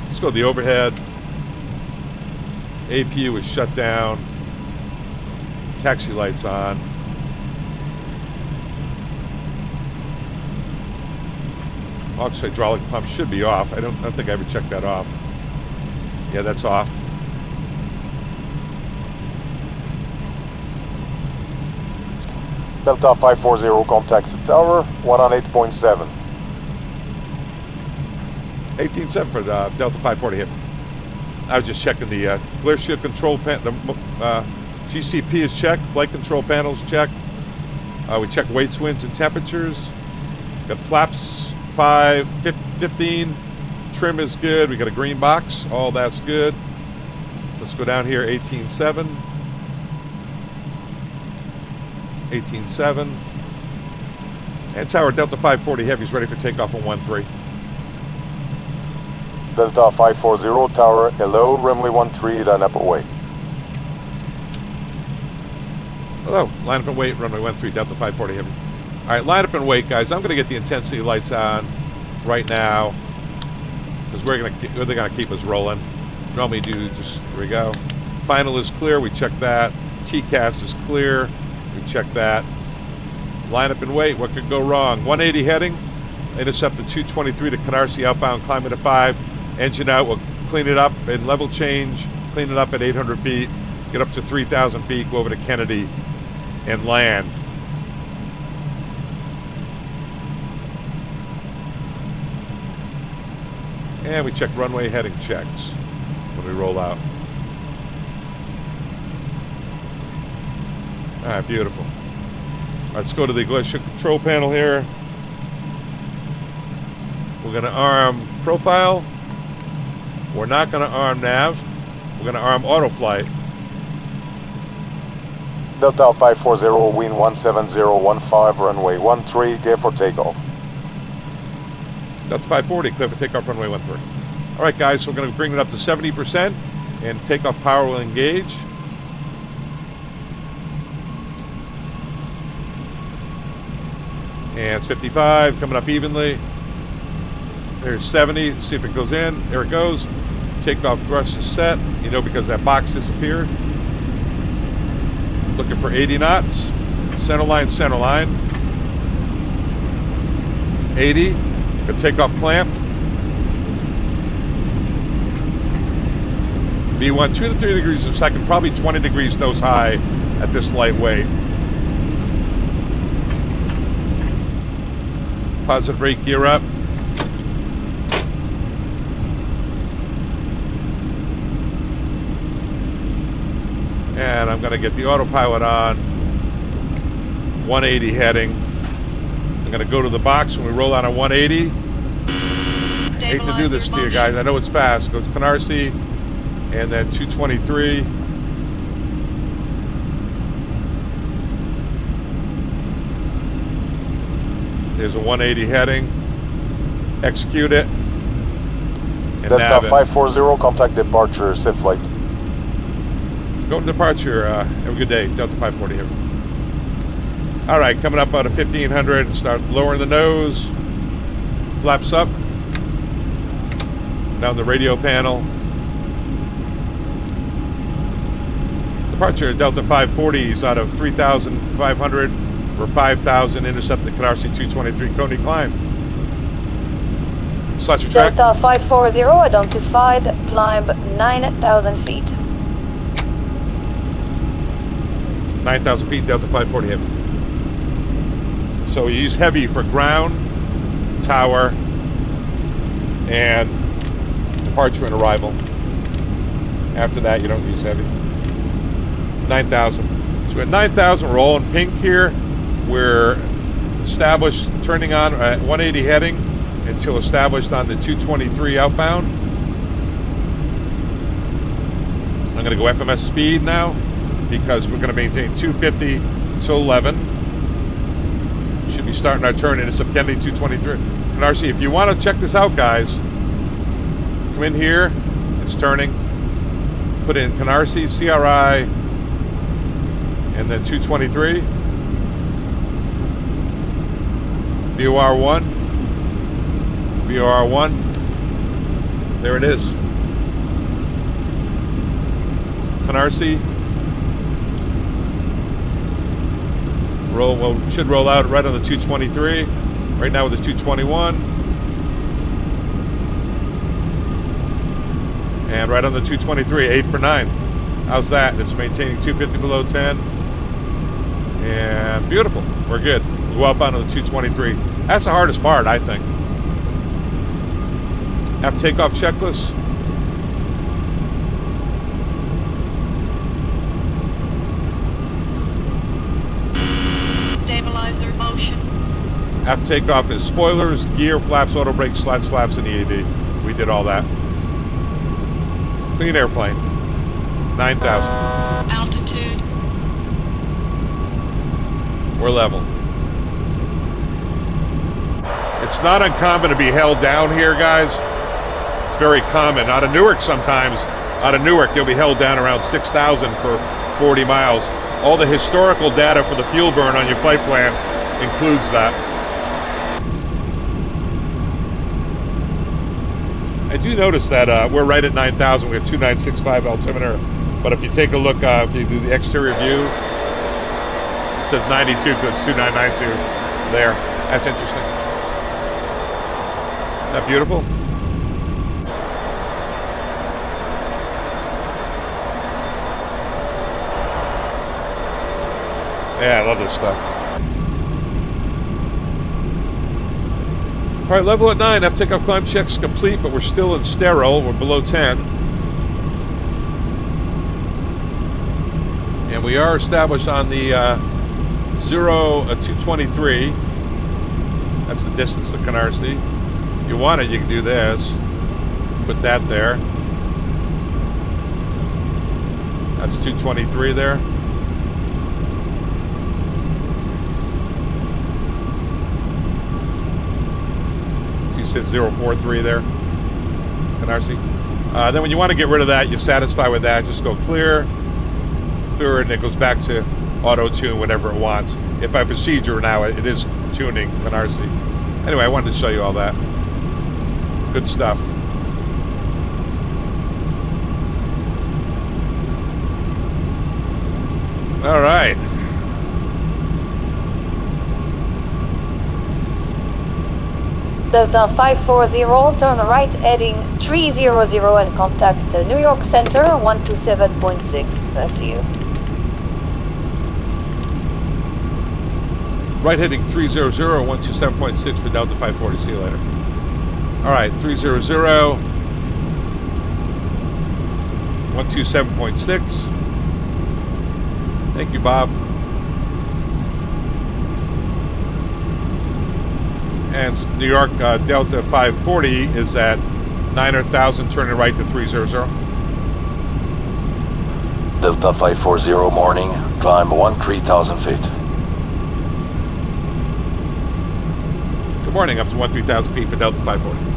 Let's go to the overhead. APU is shut down. Taxi lights on. Aux hydraulic pump should be off. I don't think I ever checked that off. Yeah, that's off. Delta 540 contacts the tower, 108.7. 18.7 for the Delta 540 hit. I was just checking the glare shield control panel. The GCP is checked. Flight control panels checked. We checked weights, winds, and temperatures. Got flaps 15. Trim is good. We got a green box. All that's good. Let's go down here. 18.7. 18.7. And tower Delta 540 Heavy is ready for takeoff on 13. Delta 540 tower, hello, runway 13, line up and wait. Hello, line up and wait, runway 13, Delta 540 Heavy. All right, line up and wait, guys. I'm going to get the intensity lights on right now because they're going to keep us rolling. Normally do just, here we go. Final is clear, we check that. TCAS is clear, we check that. Line up and wait, what could go wrong? 180 heading, intercept the 223 to Canarsie outbound, climb it at 5. Engine out, we'll clean it up and level change, clean it up at 800 feet, get up to 3,000 feet, go over to Kennedy and land. And we check runway heading checks when we roll out. All right, beautiful. All right, let's go to the glare shield control panel here. We're going to arm profile. We're not going to arm nav. We're going to arm auto flight. Delta 540, wind 17015, runway 13, clear for takeoff. Delta 540, clear for takeoff, runway 13. All right, guys, so we're going to bring it up to 70%, and takeoff power will engage. And it's 55, coming up evenly. There's 70, see if it goes in. There it goes. Takeoff thrust is set, you know, because that box disappeared. Looking for 80 knots. Center line, 80. Good takeoff clamp. V1, 2 to 3 degrees a second, probably 20 degrees nose high at this light weight. Positive brake gear up. And I'm going to get the autopilot on. 180 heading. I'm going to go to the box when we roll out on 180. Hate to do this to you guys. I know it's fast. Go to Canarsie and then 223. There's a 180 heading. Execute it. And Delta 540, contact departure, safe flight. Go to departure. Have a good day. Delta 540 here. All right, coming up out of 1500 and start lowering the nose. Flaps up. Down the radio panel. Departure Delta 540s out of 3,500 for 5,000. Intercept the Canarsie 223 Coney climb. Slot your track. Delta 540 identified. Climb 9,000 feet. 9,000 feet, Delta 540 heavy. So you use heavy for ground, tower, and departure and arrival. After that, you don't use heavy. 9,000. So at 9,000, we're all in pink here. We're established, turning on at 180 heading until established on the 223 outbound. I'm going to go FMS speed now, because we're going to maintain 250 to 11. Should be starting our turn in. It's up Kennedy 223. Canarsie, if you want to check this out, guys, come in here and it's turning. Put in Canarsie, CRI, and then 223. VOR1. VOR1. There it is. Canarsie. Should roll out right on the 223. Right now with the 221. And right on the 223, 8 for 9. How's that? It's maintaining 250 below 10. And beautiful. We're good. We'll go up onto the 223. That's the hardest part, I think. Have takeoff checklist. Stabilizer motion. Have takeoff is spoilers, gear, flaps, auto brakes, slats, flaps, and EAD. We did all that. Clean airplane. 9,000. Altitude. We're level. It's not uncommon to be held down here, guys. It's very common. Out of Newark sometimes, you'll be held down around 6,000 for 40 miles. All the historical data for the fuel burn on your flight plan includes that. I do notice that we're right at 9,000. We have 2965 altimeter. But if you take a look, if you do the exterior view, it says 92 because it's 2992 there. That's interesting. Isn't that beautiful? Yeah, I love this stuff. All right, level at 9. Have takeoff climb checks complete, but we're still in sterile. We're below 10. And we are established on the 223. That's the distance to Canarsie. If you want it, you can do this. Put that there. That's 223 there. You said 043 there. Canarsie. Then when you want to get rid of that, you're satisfied with that, just go clear. And it goes back to auto tune whenever it wants. If by procedure now it is tuning Canarsie. Anyway, I wanted to show you all that. Good stuff. All right. Delta 540, turn right heading 300 and contact the New York Center 127.6. I see you. Right heading 300, 127.6 for Delta 540. See you later. All right, 300, 127.6. Thank you, Bob. And New York Delta 540 is at 9,000, turning right to 300. Delta 540 morning, climb 13,000 feet. Good morning, up to 13,000 feet for Delta 540.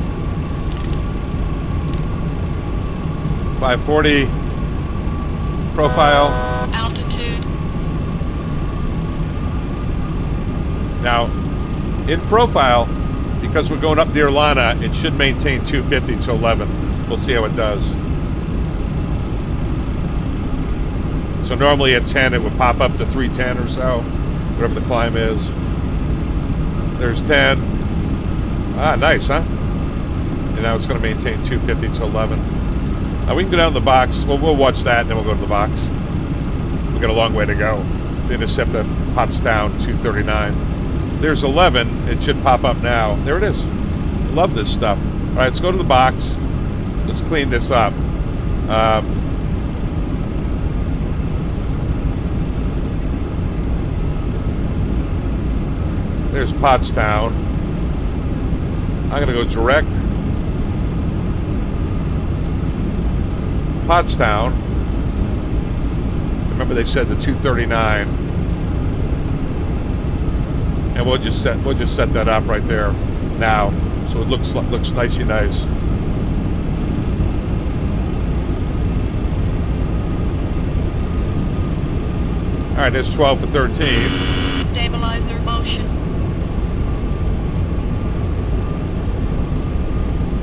540 profile. Altitude. Now, in profile, because we're going up near Lana, it should maintain 250 to 11. We'll see how it does. So normally at 10, it would pop up to 310 or so, whatever the climb is. There's 10. Ah, nice, huh? And now it's going to maintain 250 to 11. Now we can go down the box. Well, we'll watch that, and then we'll go to the box. We've got a long way to go. The intercept at Pottstown, 239. There's 11. It should pop up now. There it is. Love this stuff. All right, let's go to the box. Let's clean this up. There's Pottstown. I'm going to go direct. Pottstown. Remember they said the 239. And we'll just set that up right there now, so it looks nicey nice. All right, it's 12 for 13. Stabilizer motion.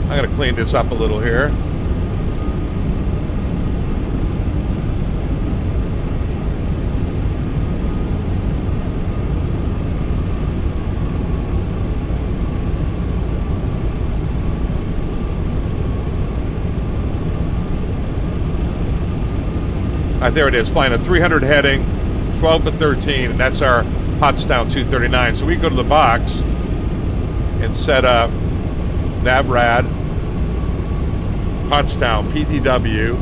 I'm going to clean this up a little here. All right, there it is, flying a 300 heading, 12 for 13, and that's our Potsdam 239. So we go to the box and set up NavRad, Potsdam PTW,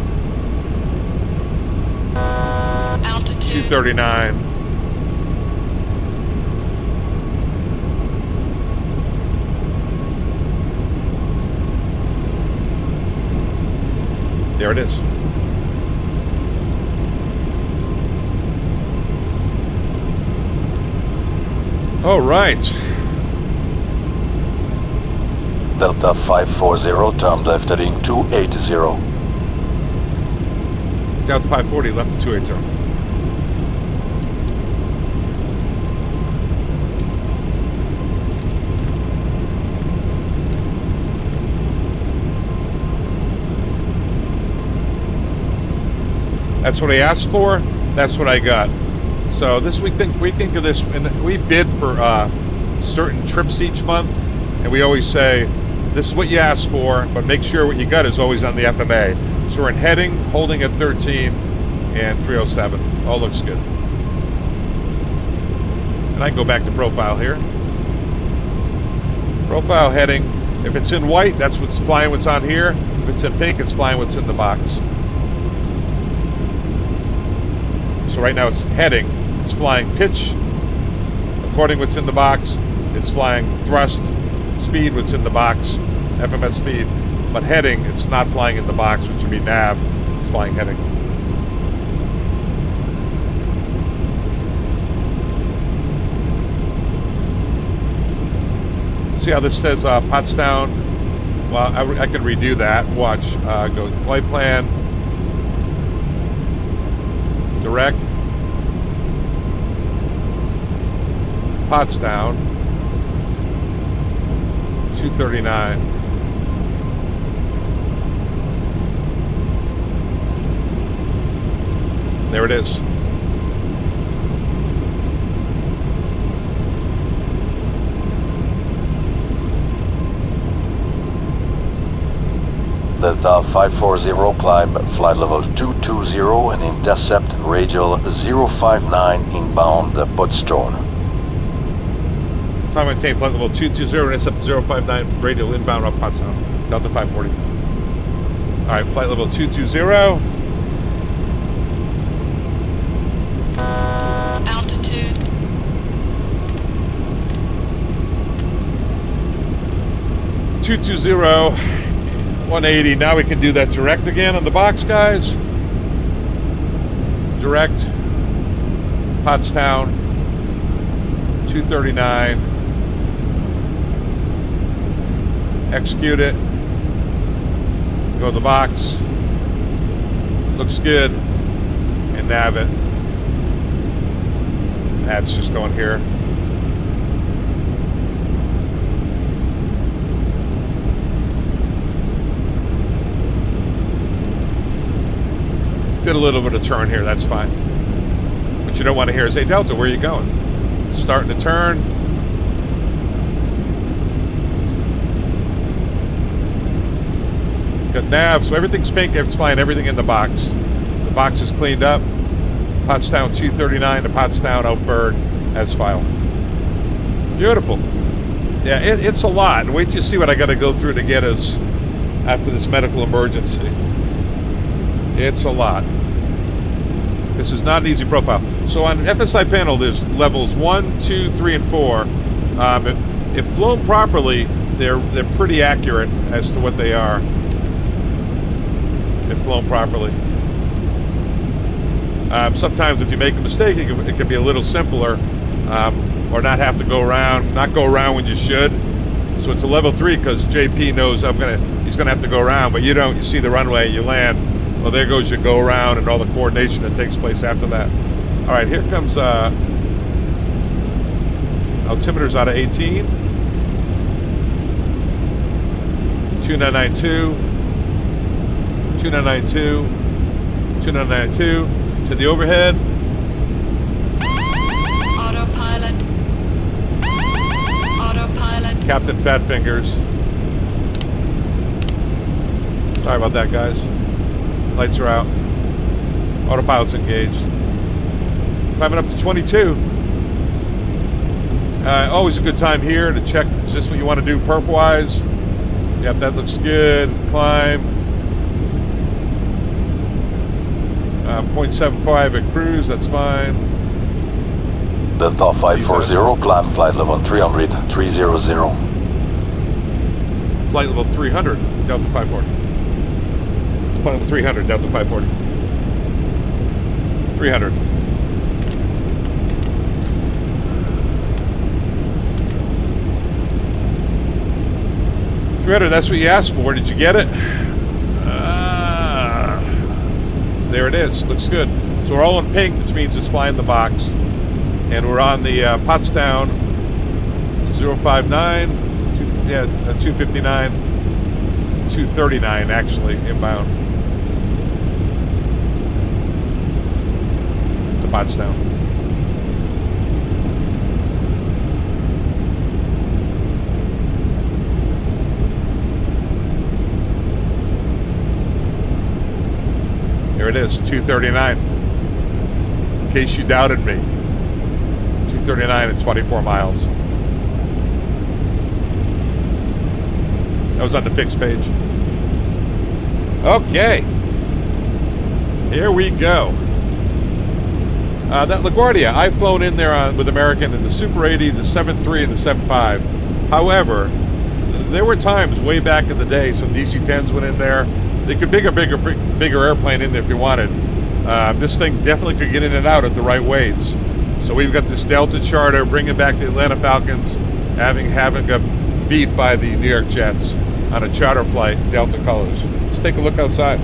Altitude. 239. There it is. All right. Delta 540, turn left heading 280. Delta 540, left to 280. That's what I asked for. That's what I got. So this we think of this, and we bid for certain trips each month, and we always say this is what you asked for, but make sure what you got is always on the FMA. So we're in heading, holding at 13, and 307. All looks good. And I can go back to profile here. Profile heading. If it's in white, that's what's flying what's on here. If it's in pink, it's flying what's in the box. So right now it's heading, it's flying pitch, according what's in the box, it's flying thrust, speed, what's in the box, FMS speed, but heading, it's not flying in the box, which would be nav, it's flying heading. See how this says Potsdam? Well, I can redo that, watch, go flight plan, direct, Potsdam 239. There it is. Delta 540, climb flight level 220 and intercept radial 059 inbound Potsdam. Climb maintain flight level 220, intercept 059 radial inbound up Potsdam, Delta 540. All right, flight level 220. Altitude. 220, 180. Now we can do that direct again on the box, guys. Direct, Potsdam 239. Execute it. Go to the box. Looks good. And nav it. That's just going here. Did a little bit of turn here, that's fine. What you don't want to hear is, hey Delta, where are you going? Starting to turn. Got nav, so everything's pink, it's flying everything in the box. The box is cleaned up. Potsdam 239 to Potsdam outbird as filed. Beautiful. Yeah, it's a lot. And wait till you see what I got to go through to get us after this medical emergency. It's a lot. This is not an easy profile. So on FSiPanel, there's levels 1, 2, 3, and 4. If flown properly, they're pretty accurate as to what they are. If flown properly. Sometimes if you make a mistake, it can be a little simpler, or not have to go around, not go around when you should. So it's a level 3 because JP knows he's gonna have to go around, but you don't. You see the runway, you land. Well, there goes your go around and all the coordination that takes place after that. All right, here comes altimeters out of 18. 2992, 2992, 2992 to the overhead. Autopilot. Autopilot. Captain Fat Fingers. Sorry about that, guys. Lights are out. Autopilot's engaged. Climbing up to 22. Always a good time here to check, is this what you want to do perf-wise? Yep, that looks good. Climb. 0.75 at cruise, that's fine. Delta 540, climb flight level 300, 300. Flight level 300, Delta 540. Flight level 300, Delta 540. 300. That's what you asked for. Did you get it? There it is. Looks good. So we're all in pink, which means it's flying the box. And we're on the Potsdam 059, 259, 239 actually, inbound. The Potsdam. There it is, 239. In case you doubted me. 239 at 24 miles. That was on the fixed page. Okay. Here we go. That LaGuardia, I've flown in there with American in the Super 80, the 7.3, and the 7.5. However, there were times way back in the day, some DC-10s went in there. They could bigger airplane in there if you wanted. This thing definitely could get in and out at the right weights. So we've got this Delta charter bringing back the Atlanta Falcons, having got beat by the New York Jets on a charter flight, Delta colors. Let's take a look outside.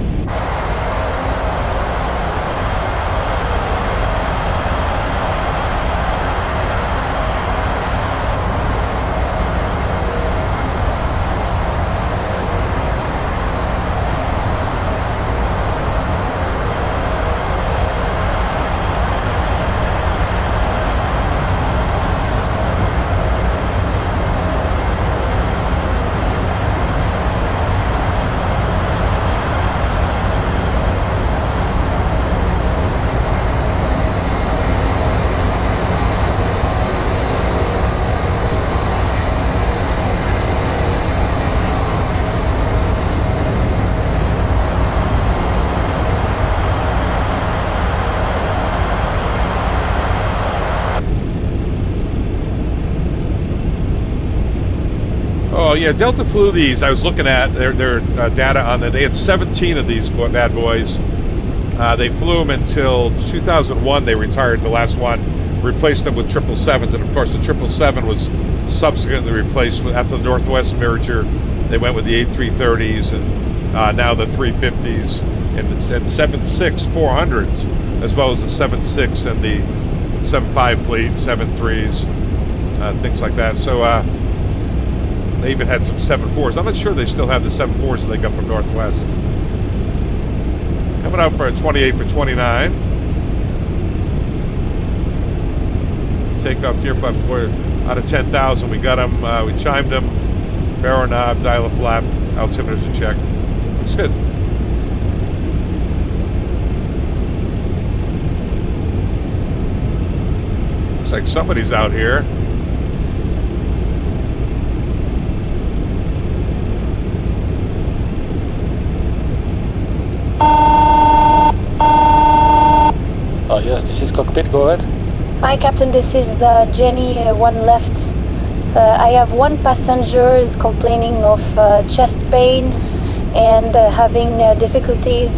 Yeah, Delta flew these. I was looking at their data on that. They had 17 of these bad boys. They flew them until 2001. They retired the last one, replaced them with 777s, and of course the 777 was subsequently replaced after the Northwest merger. They went with the A330s and now the 350s and 7.6-400s, as well as the 7.6 and the 7.5 fleet, 7.3s, things like that. So. They even had some 7.4s. I'm not sure they still have the 7.4s they got from Northwest. Coming out for a 28 for 29. Takeoff gear flap out of 10,000. We got them. We chimed them. Barrel knob, dial a flap, altimeters in check. Looks good. Looks like somebody's out here. Yes, this is cockpit, go ahead. Hi Captain, this is Jenny, one left. I have one passenger is complaining of chest pain and having difficulties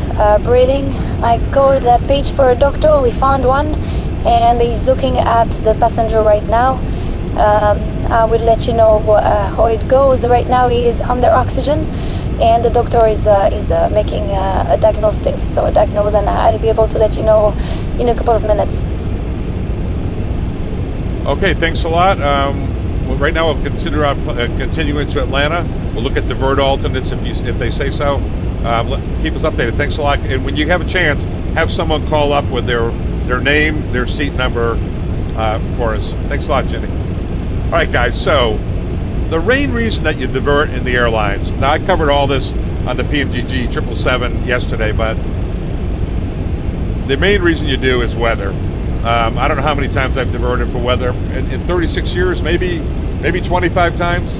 breathing. I called the page for a doctor, we found one, and he's looking at the passenger right now. I will let you know how it goes. Right now he is under oxygen, and the doctor is making a diagnostic, so a diagnose, and I'll be able to let you know in a couple of minutes. Okay, thanks a lot. Well, right now we'll consider continuing to Atlanta. We'll look at divert alternates if they say so. Keep us updated. Thanks a lot. And when you have a chance, have someone call up with their name, their seat number for us. Thanks a lot, Jenny. All right, guys. So the main reason that you divert in the airlines. Now I covered all this on the PMDG 777 yesterday, but the main reason you do is weather. I don't know how many times I've diverted for weather. In 36 years, maybe 25 times.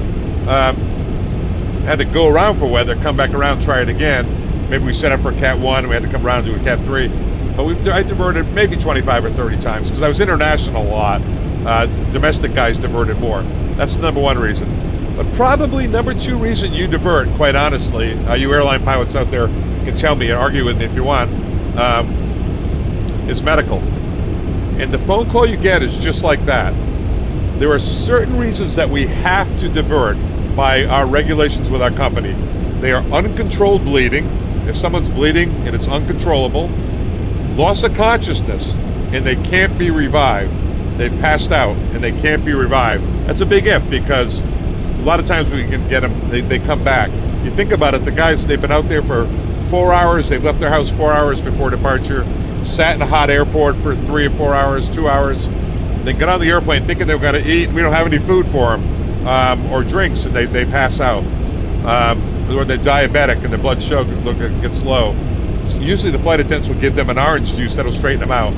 Had to go around for weather, come back around, try it again. Maybe we set up for Cat 1, we had to come around to a Cat 3. But I diverted maybe 25 or 30 times because I was international a lot. Domestic guys diverted more. That's the number one reason. But probably number two reason you divert, quite honestly, you airline pilots out there can tell me and argue with me if you want, is medical. And the phone call you get is just like that. There are certain reasons that we have to divert by our regulations with our company. They are uncontrolled bleeding. If someone's bleeding and it's uncontrollable, loss of consciousness and they can't be revived. They've passed out and they can't be revived. That's a big if, because a lot of times we can get them, they come back. You think about it, the guys, they've been out there for 4 hours, they've left their house 4 hours before departure, sat in a hot airport for 3 or 4 hours, 2 hours. They get on the airplane thinking they're going to eat, and we don't have any food for them, or drinks, and they pass out. Or they're diabetic and their blood sugar gets low. So usually the flight attendants will give them an orange juice that'll straighten them out.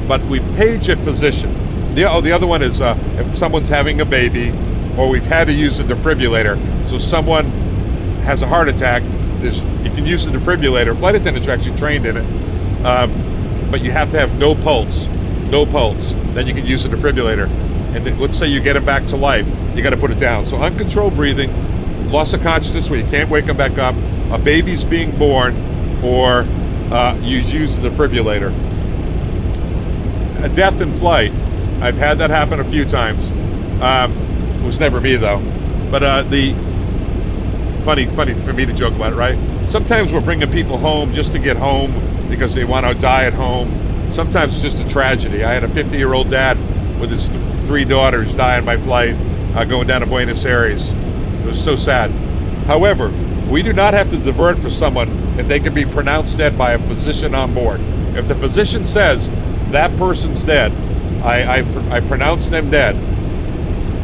But we page a physician. The other one is if someone's having a baby, or we've had to use a defibrillator. So someone has a heart attack, you can use the defibrillator. Flight attendants are actually trained in it. But you have to have no pulse. Then you can use a defibrillator. And then, let's say you get them back to life, you got to put it down. So uncontrolled breathing, loss of consciousness where you can't wake them back up, a baby's being born, or you use the defibrillator. A death in flight, I've had that happen a few times. It was never me though. But the funny for me to joke about it, right? Sometimes we're bringing people home just to get home because they want to die at home. Sometimes it's just a tragedy. I had a 50-year-old dad with his 3 daughters die on my flight going down to Buenos Aires. It was so sad. However, we do not have to divert for someone if they can be pronounced dead by a physician on board. If the physician says that person's dead, I pronounce them dead,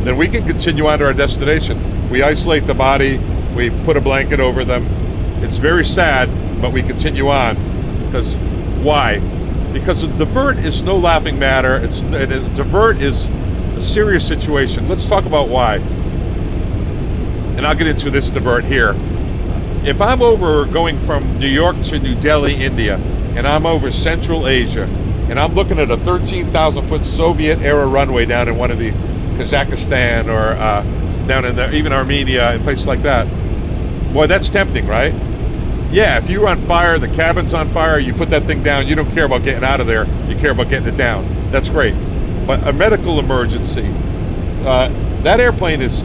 then we can continue on to our destination. We isolate the body, we put a blanket over them. It's very sad, but we continue on. Because why? Because a divert is no laughing matter. A divert is a serious situation. Let's talk about why. And I'll get into this divert here. If I'm going from New York to New Delhi, India, and I'm over Central Asia, and I'm looking at a 13,000-foot Soviet-era runway down in one of the Kazakhstan or down in even Armenia and places like that, boy, that's tempting, right? Yeah, if you're on fire, the cabin's on fire, you put that thing down, you don't care about getting out of there, you care about getting it down. That's great. But a medical emergency, that airplane is,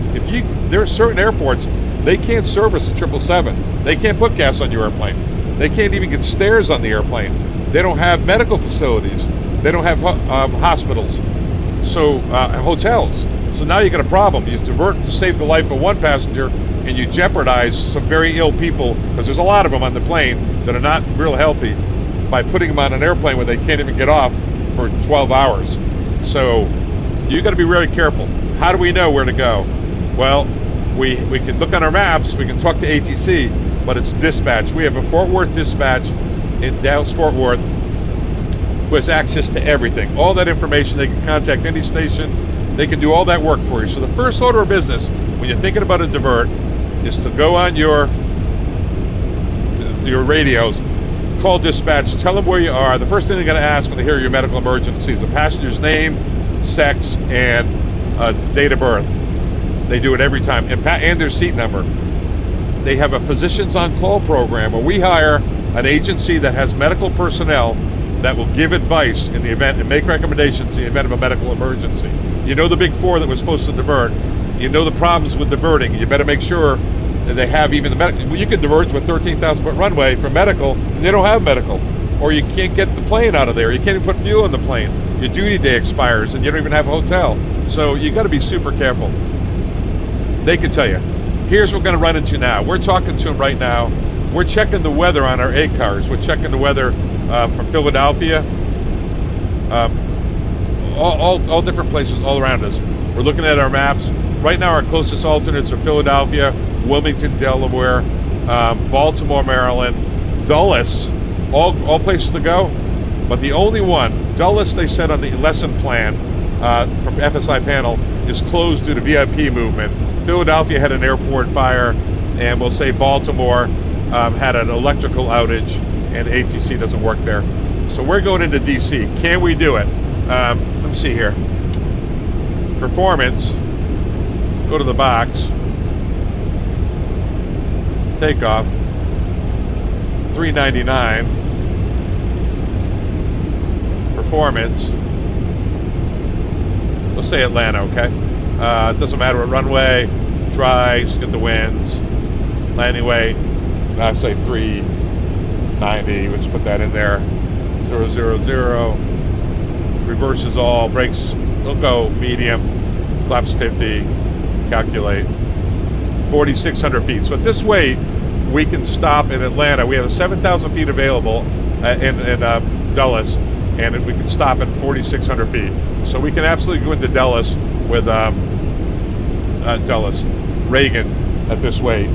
there are certain airports, they can't service a 777. They can't put gas on your airplane. They can't even get stairs on the airplane. They don't have medical facilities. They don't have hospitals. So, hotels. So now you got a problem. You divert to save the life of one passenger, and you jeopardize some very ill people, because there's a lot of them on the plane that are not real healthy, by putting them on an airplane where they can't even get off for 12 hours. So you got to be very careful. How do we know where to go? Well, we can look on our maps, we can talk to ATC, but it's dispatch. We have a Fort Worth dispatch in Dallas Fort Worth who has access to everything. All that information, they can contact any station, they can do all that work for you. So the first order of business when you're thinking about a divert is to go on your radios, call dispatch, tell them where you are. The first thing they're going to ask when they hear your medical emergency is the passenger's name, sex, and date of birth. They do it every time, and their seat number. They have a physicians on call program where we hire an agency that has medical personnel that will give advice in the event and make recommendations in the event of a medical emergency. You know the big four that we're supposed to divert. You know the problems with diverting. You better make sure that they have even the medical. Well, you can divert to a 13,000-foot runway for medical, and they don't have medical. Or you can't get the plane out of there. You can't even put fuel in the plane. Your duty day expires, and you don't even have a hotel. So you got to be super careful. They can tell you. Here's what we're going to run into now. We're talking to them right now. We're checking the weather on our ACARs. We're checking the weather from Philadelphia. All different places all around us. We're looking at our maps. Right now our closest alternates are Philadelphia, Wilmington, Delaware, Baltimore, Maryland, Dulles, all places to go. But the only one, Dulles, they said on the lesson plan from FSiPanel, is closed due to VIP movement. Philadelphia had an airport fire, and we'll say Baltimore had an electrical outage, and ATC doesn't work there. So we're going into DC. Can we do it? Let me see here. Performance. Go to the box. Takeoff. 399. Performance. We'll say Atlanta, okay? It doesn't matter what runway. Dry, just get the winds. Landing weight. I say 390. Let's put that in there. 000. Reverses all. Brakes. We'll go medium. Flaps 50. Calculate. 4,600 feet. So at this weight, we can stop in Atlanta. We have 7,000 feet available in Dulles, and we can stop at 4,600 feet. So we can absolutely go into Dulles with Reagan at this weight.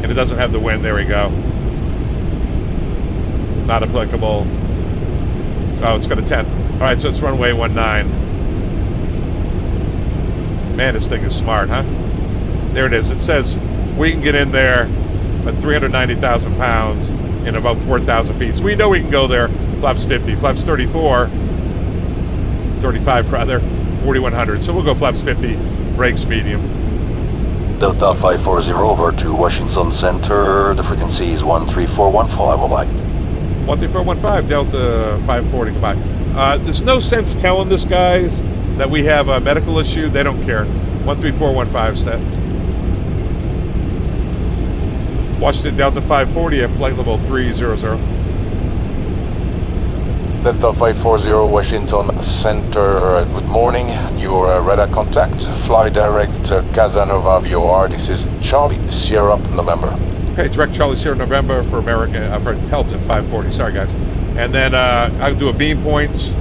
And it doesn't have the wind. There we go. Not applicable. Oh, it's got a 10. All right, so it's runway 19. Man, this thing is smart, huh? There it is. It says we can get in there at 390,000 pounds in about 4,000 feet. So we know we can go there. Flaps 50, flaps 34, 35 rather, 4,100. So we'll go flaps 50, brakes medium. Delta 540 over to Washington Center. The frequency is 13415. Bye-bye. 13415, Delta 540, goodbye. There's no sense telling this guys that we have a medical issue. They don't care. 13415 set. Washington Delta 540 at flight level 300. Delta 540 Washington Center, good morning. Your radar contact, fly direct Casanova VOR. This is Charlie Sierra November. Okay, direct Charlie Sierra November for American, for Delta 540. Sorry guys. And then I'll do a beam points.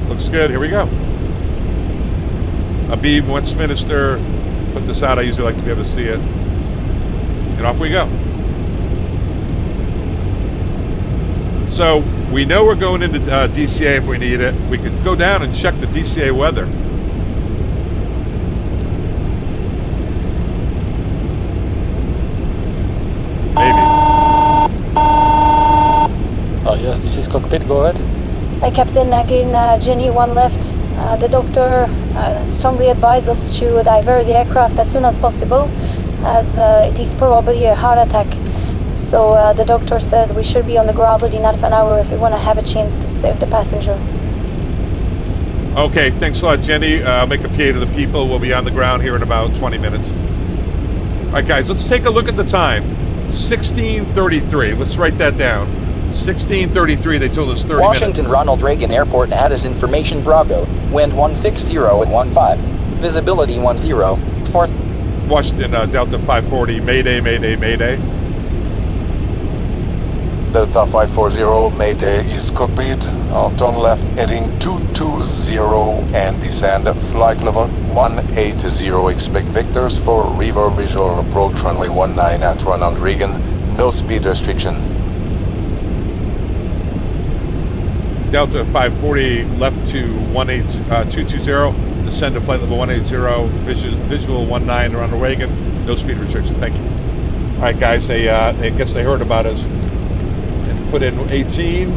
Looks good. Here we go. A beam, Westminster. Put this out. I usually like to be able to see it. And off we go. So we know we're going into DCA if we need it. We could go down and check the DCA weather. Maybe. Yes, this is cockpit. Go ahead. Hi, Captain. Again, Jenny 1 left. The doctor strongly advised us to divert the aircraft as soon as possible, as it is probably a heart attack. So the doctor says we should be on the ground within half an hour if we want to have a chance to save the passenger. Okay, thanks a lot, Jenny. Make a PA to the people. We'll be on the ground here in about 20 minutes. All right, guys, let's take a look at the time. 16:33. Let's write that down. 16:33. They told us 30 Washington minutes. Ronald Reagan Airport ADIS information Bravo. Wind 160 at 15. Visibility 10. 4th. Washington Delta 540. Mayday, Mayday, Mayday. Delta 540, Mayday is copied. Turn left heading 220 and descend flight level 180. Expect Victors for river visual approach runway 19 at Ronald Reagan. No speed restriction. Delta 540 left to 220. Descend to flight level 180. Visual 19 around Reagan. No speed restriction. Thank you. All right, guys. I guess they heard about us. Put in 18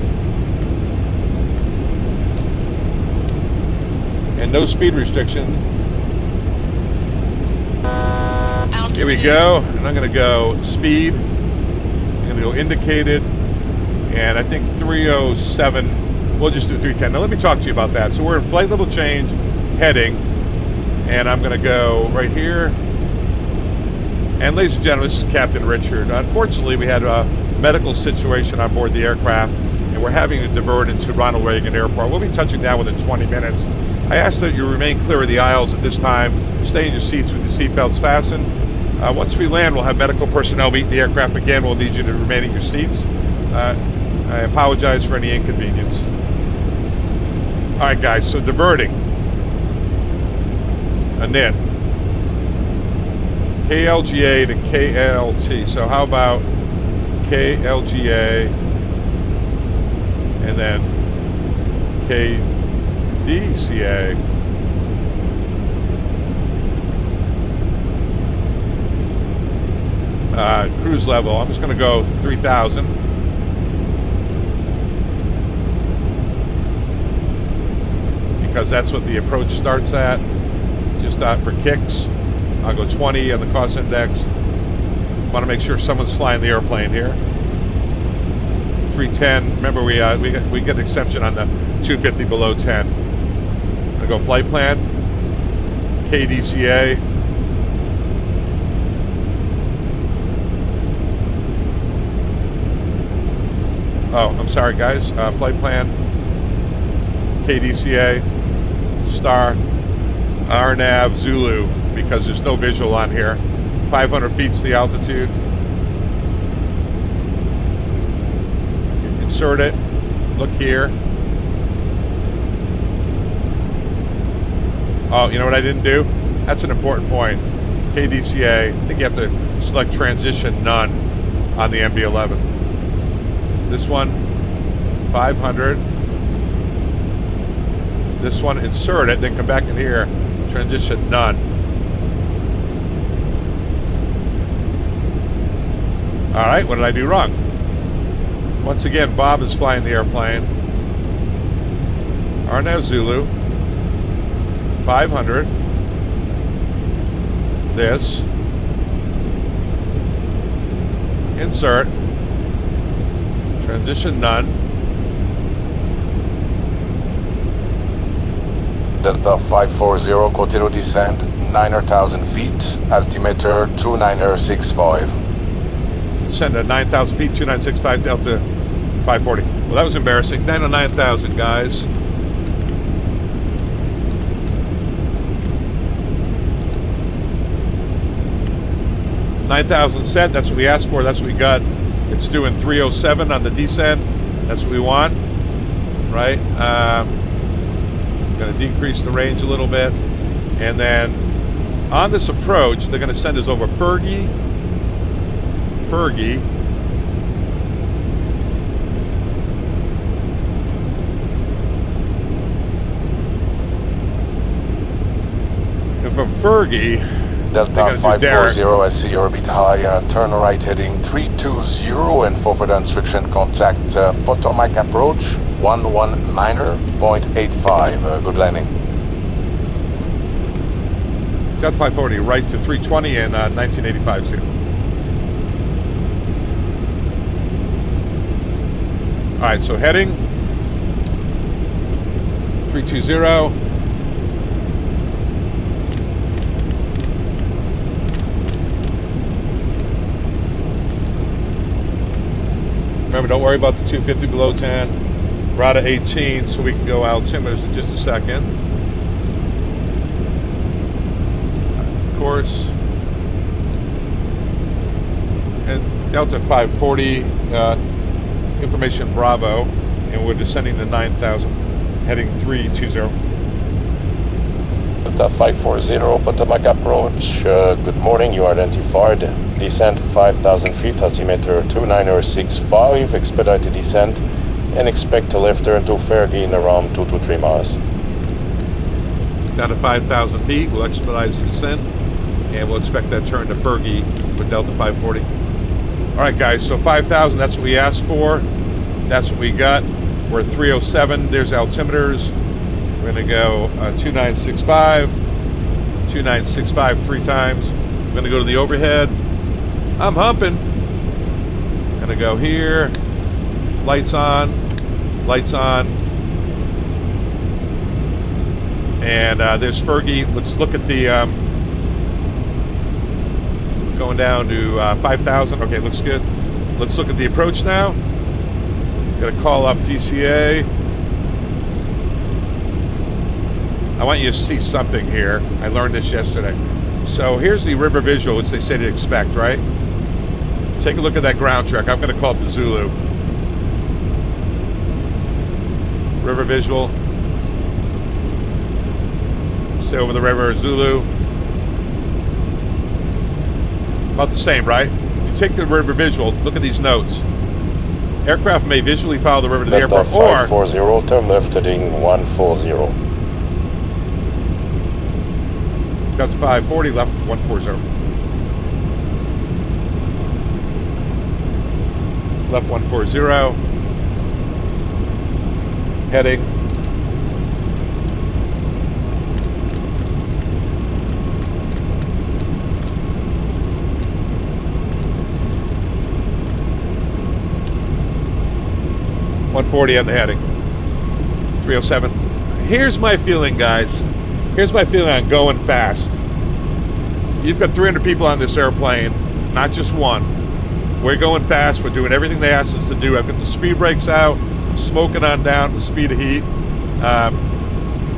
and no speed restriction. Here we go, and I'm going to go speed. I'm going to go indicated, and I think 307. We'll just do 310. Now let me talk to you about that. So we're in flight level change, heading, and I'm going to go right here. And ladies and gentlemen, this is Captain Richard. Unfortunately, we had a medical situation on board the aircraft, and we're having to divert into Ronald Reagan Airport. We'll be touching down within 20 minutes. I ask that you remain clear of the aisles at this time. Stay in your seats with your seatbelts fastened. Once we land, we'll have medical personnel meet the aircraft again. We'll need you to remain in your seats. I apologize for any inconvenience. All right, guys, so diverting. A NIT. KLGA to KLT. So how about KLGA and then KDCA. Cruise level, I'm just going to go 3,000. Because that's what the approach starts at. Just for kicks. I'll go 20 on the cost index. Want to make sure someone's flying the airplane here. 310. Remember, we get exemption on the 250 below 10. I'm gonna go flight plan. KDCA. Oh, I'm sorry, guys. Flight plan. KDCA. Star. RNV Zulu, because there's no visual on here. 500 feet's the altitude. Insert it. Look here. Oh, you know what I didn't do? That's an important point. KDCA, I think you have to select transition none on the MD-11. This one, 500. This one, insert it, then come back in here. Transition none. All right, what did I do wrong? Once again, Bob is flying the airplane. RNV Zulu. 500. This. Insert. Transition none. Delta 540, continue descent, 9,000 feet, altimeter 2965. Send at 9,000 feet, 2965, Delta 540. Well, that was embarrassing. 9,000, guys. $9,000 set, that's what we asked for, that's what we got. It's doing 307 on the descent. That's what we want, right? Going to decrease the range a little bit. And then on this approach, they're going to send us over Fergie. And from Fergie, Delta 540, I see you're a bit high. Turn right heading 320 and for further instruction contact Potomac approach 119.85. Good landing. Delta 540 right to 320 and 1985 zero. All right, so heading 320. Remember, don't worry about the 250 below 10. Rada 18, so we can go altimeters in just a second. Of course. And Delta 540, information Bravo, and we're descending to 9,000, heading 320. Delta 540, Potomac approach. Good morning, you are identified. Descent 5,000 feet, altimeter 2965, expedited descent, and expect to left turn to Fergie in around 2 to 3 miles. Down to 5,000 feet, we'll expedite the descent, and we'll expect that turn to Fergie with Delta 540. All right, guys, so 5,000, that's what we asked for. That's what we got. We're at 307, there's altimeters. We're gonna go 2965, 2965 3 times. We're gonna go to the overhead. I'm humping. Gonna go here. Lights on. Lights on. And there's Fergie. Let's look at the going down to 5,000. Okay, looks good. Let's look at the approach now. Gonna call up DCA. I want you to see something here. I learned this yesterday. So here's the river visual, which they say to expect, right? Take a look at that ground track. I'm gonna call it the Zulu. River visual. Stay over the river, Zulu. About the same, right? If you take the river visual, look at these notes. Aircraft may visually follow the river to the airport, or 540, turn left heading 140. Delta 540, left 140. Left 140. Heading. .140 on the heading. 307. Here's my feeling, guys. Here's my feeling on going fast. You've got 300 people on this airplane, not just one. We're going fast. We're doing everything they asked us to do. I've got the speed brakes out, smoking on down the speed of heat.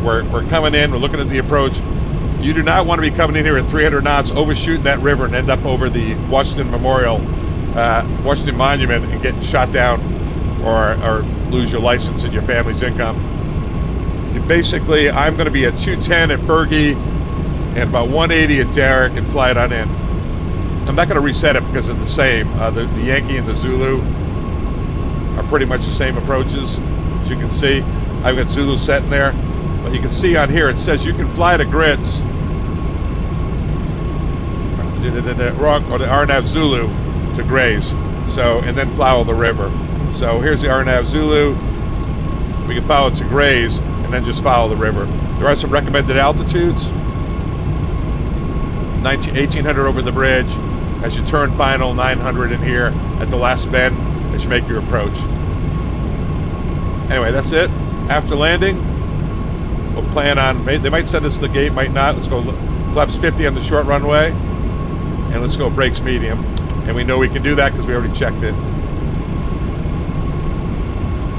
We're coming in. We're looking at the approach. You do not want to be coming in here at 300 knots, overshooting that river, and end up over the Washington Memorial, Washington Monument, and get shot down, or lose your license and your family's income. Basically, I'm going to be at 210 at Fergie and about 180 at Derrick and fly it on in. I'm not going to reset it because of the same. The Yankee and the Zulu are pretty much the same approaches. As you can see, I've got Zulu set in there. But you can see on here, it says you can fly to grids. Wrong, or the RNV Zulu to grays. So, and then follow the river. So here's the RNV Zulu. We can follow it to grays and then just follow the river. There are some recommended altitudes. 1800 over the bridge. As you turn final, 900 in here at the last bend as you make your approach. Anyway, that's it. After landing, we'll plan on, they might send us to the gate, might not. Let's go flaps 50 on the short runway, and let's go brakes medium. And we know we can do that because we already checked it.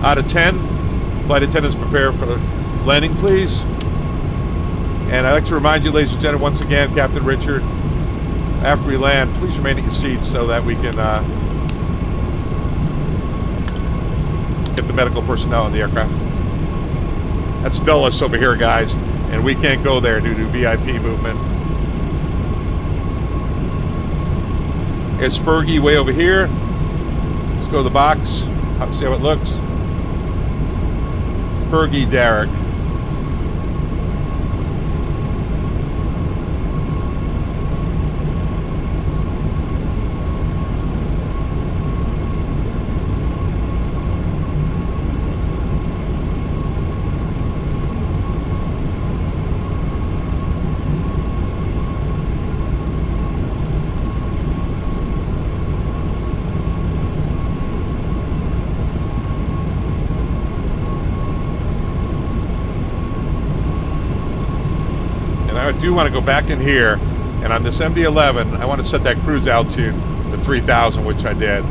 Out of 10, flight attendants prepare for landing, please. And I'd like to remind you, ladies and gentlemen, once again, Captain Richard, after we land, please remain in your seats so that we can get the medical personnel in the aircraft. That's Dulles over here, guys, and we can't go there due to VIP movement. Here's Fergie way over here. Let's go to the box, see how it looks. Fergie, Derrick. I do want to go back in here, and on this MD-11, I want to set that cruise altitude to 3,000, which I did.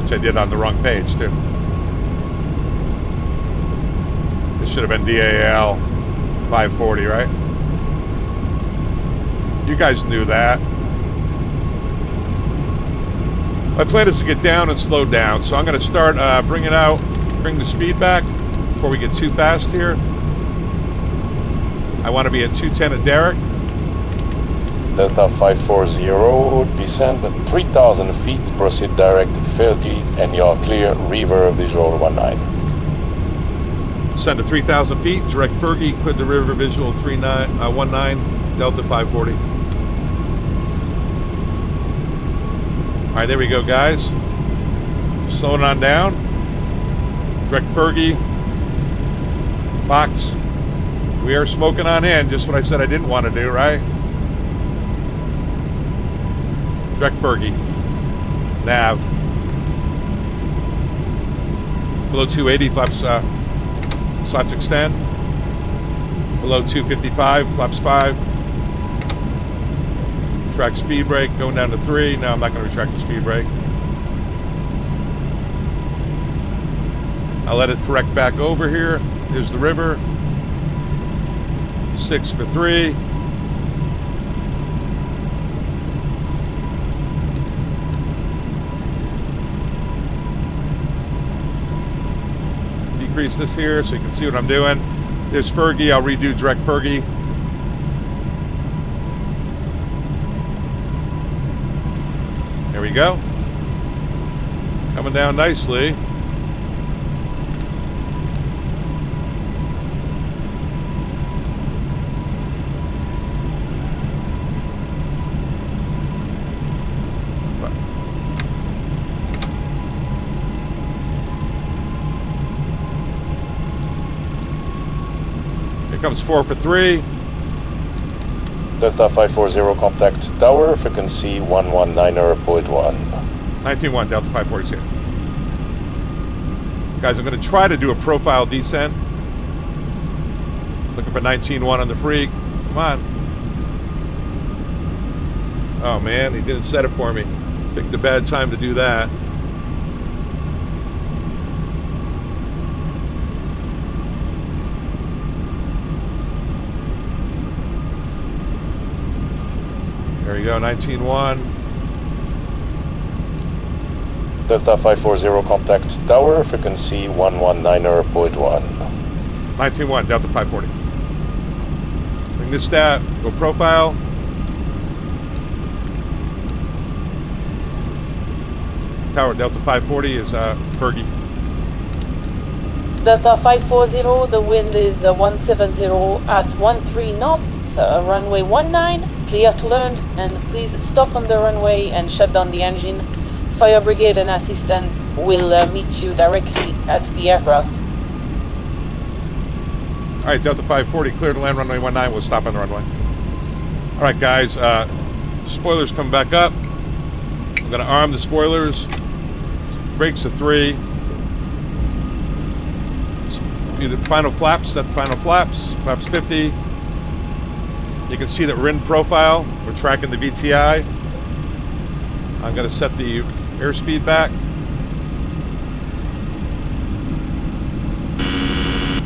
Which I did on the wrong page, too. This should have been DAL 540, right? You guys knew that. My plan is to get down and slow down, so I'm going to start bring the speed back before we get too fast here. I want to be at 210 at Derrick. Delta 540, descend at 3,000 feet, proceed direct to Fergie, and you're clear, river visual 19. Descend to 3,000 feet, direct Fergie, clear the river visual 19, Delta 540. All right, there we go, guys. Slowing on down. Direct Fergie, box. We are smoking on in, just what I said I didn't want to do, right? Direct Fergie. Nav. Below 280, flaps, slots extend. Below 255, flaps 5. Retract speed brake, going down to 3. No, I'm not going to retract the speed brake. I'll let it correct back over here. Here's the river. 6 for 3. Decrease this here so you can see what I'm doing. There's Fergie. I'll redo direct Fergie. There we go. Coming down nicely. Here comes 4 for 3. Delta 540 contact tower, frequency 119.1. 19-1, Delta 540 here. Guys, I'm going to try to do a profile descent. Looking for 19-1 on the freak. Come on. Oh man, he didn't set it for me. Picked a bad time to do that. There you go, 19-1. Delta 540 contact tower, frequency 119.1. 19-1, Delta 540. Bring this stat, go profile. Tower, Delta 540 is Fergie. Delta 540, the wind is 170 at 13 knots, runway 19, clear to land, and please stop on the runway and shut down the engine. Fire brigade and assistance will meet you directly at the aircraft. Alright, Delta 540, clear to land runway 19, we'll stop on the runway. Alright guys, spoilers come back up. I'm going to arm the spoilers. Brakes to 3. Either final flaps, set the final flaps, flaps 50. You can see that we're in profile, we're tracking the VTI. I'm going to set the airspeed back.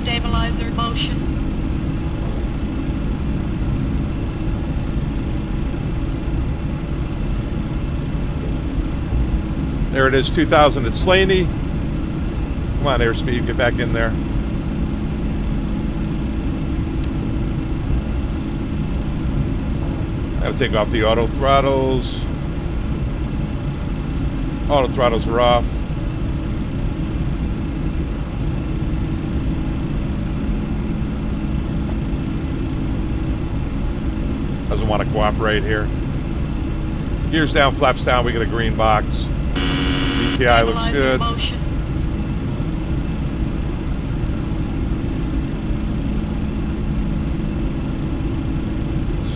Stabilizer motion. There it is, 2000 at Slaney. Come on, airspeed, get back in there. I'll take off the auto throttles. Auto throttles are off. Doesn't want to cooperate here. Gears down, flaps down, we get a green box. VTI looks good.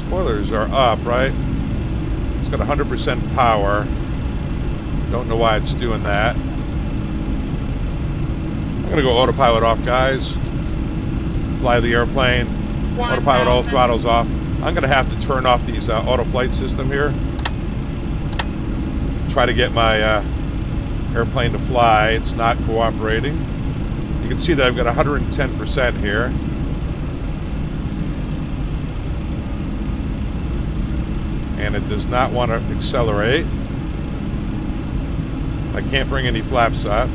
Spoilers are up, right? It's got 100% power. Don't know why it's doing that. I'm going to go autopilot off, guys. Fly the airplane. Autopilot, all throttles off. I'm going to have to turn off these auto flight system here. Try to get my airplane to fly. It's not cooperating. You can see that I've got 110% here. And it does not want to accelerate. I can't bring any flaps up.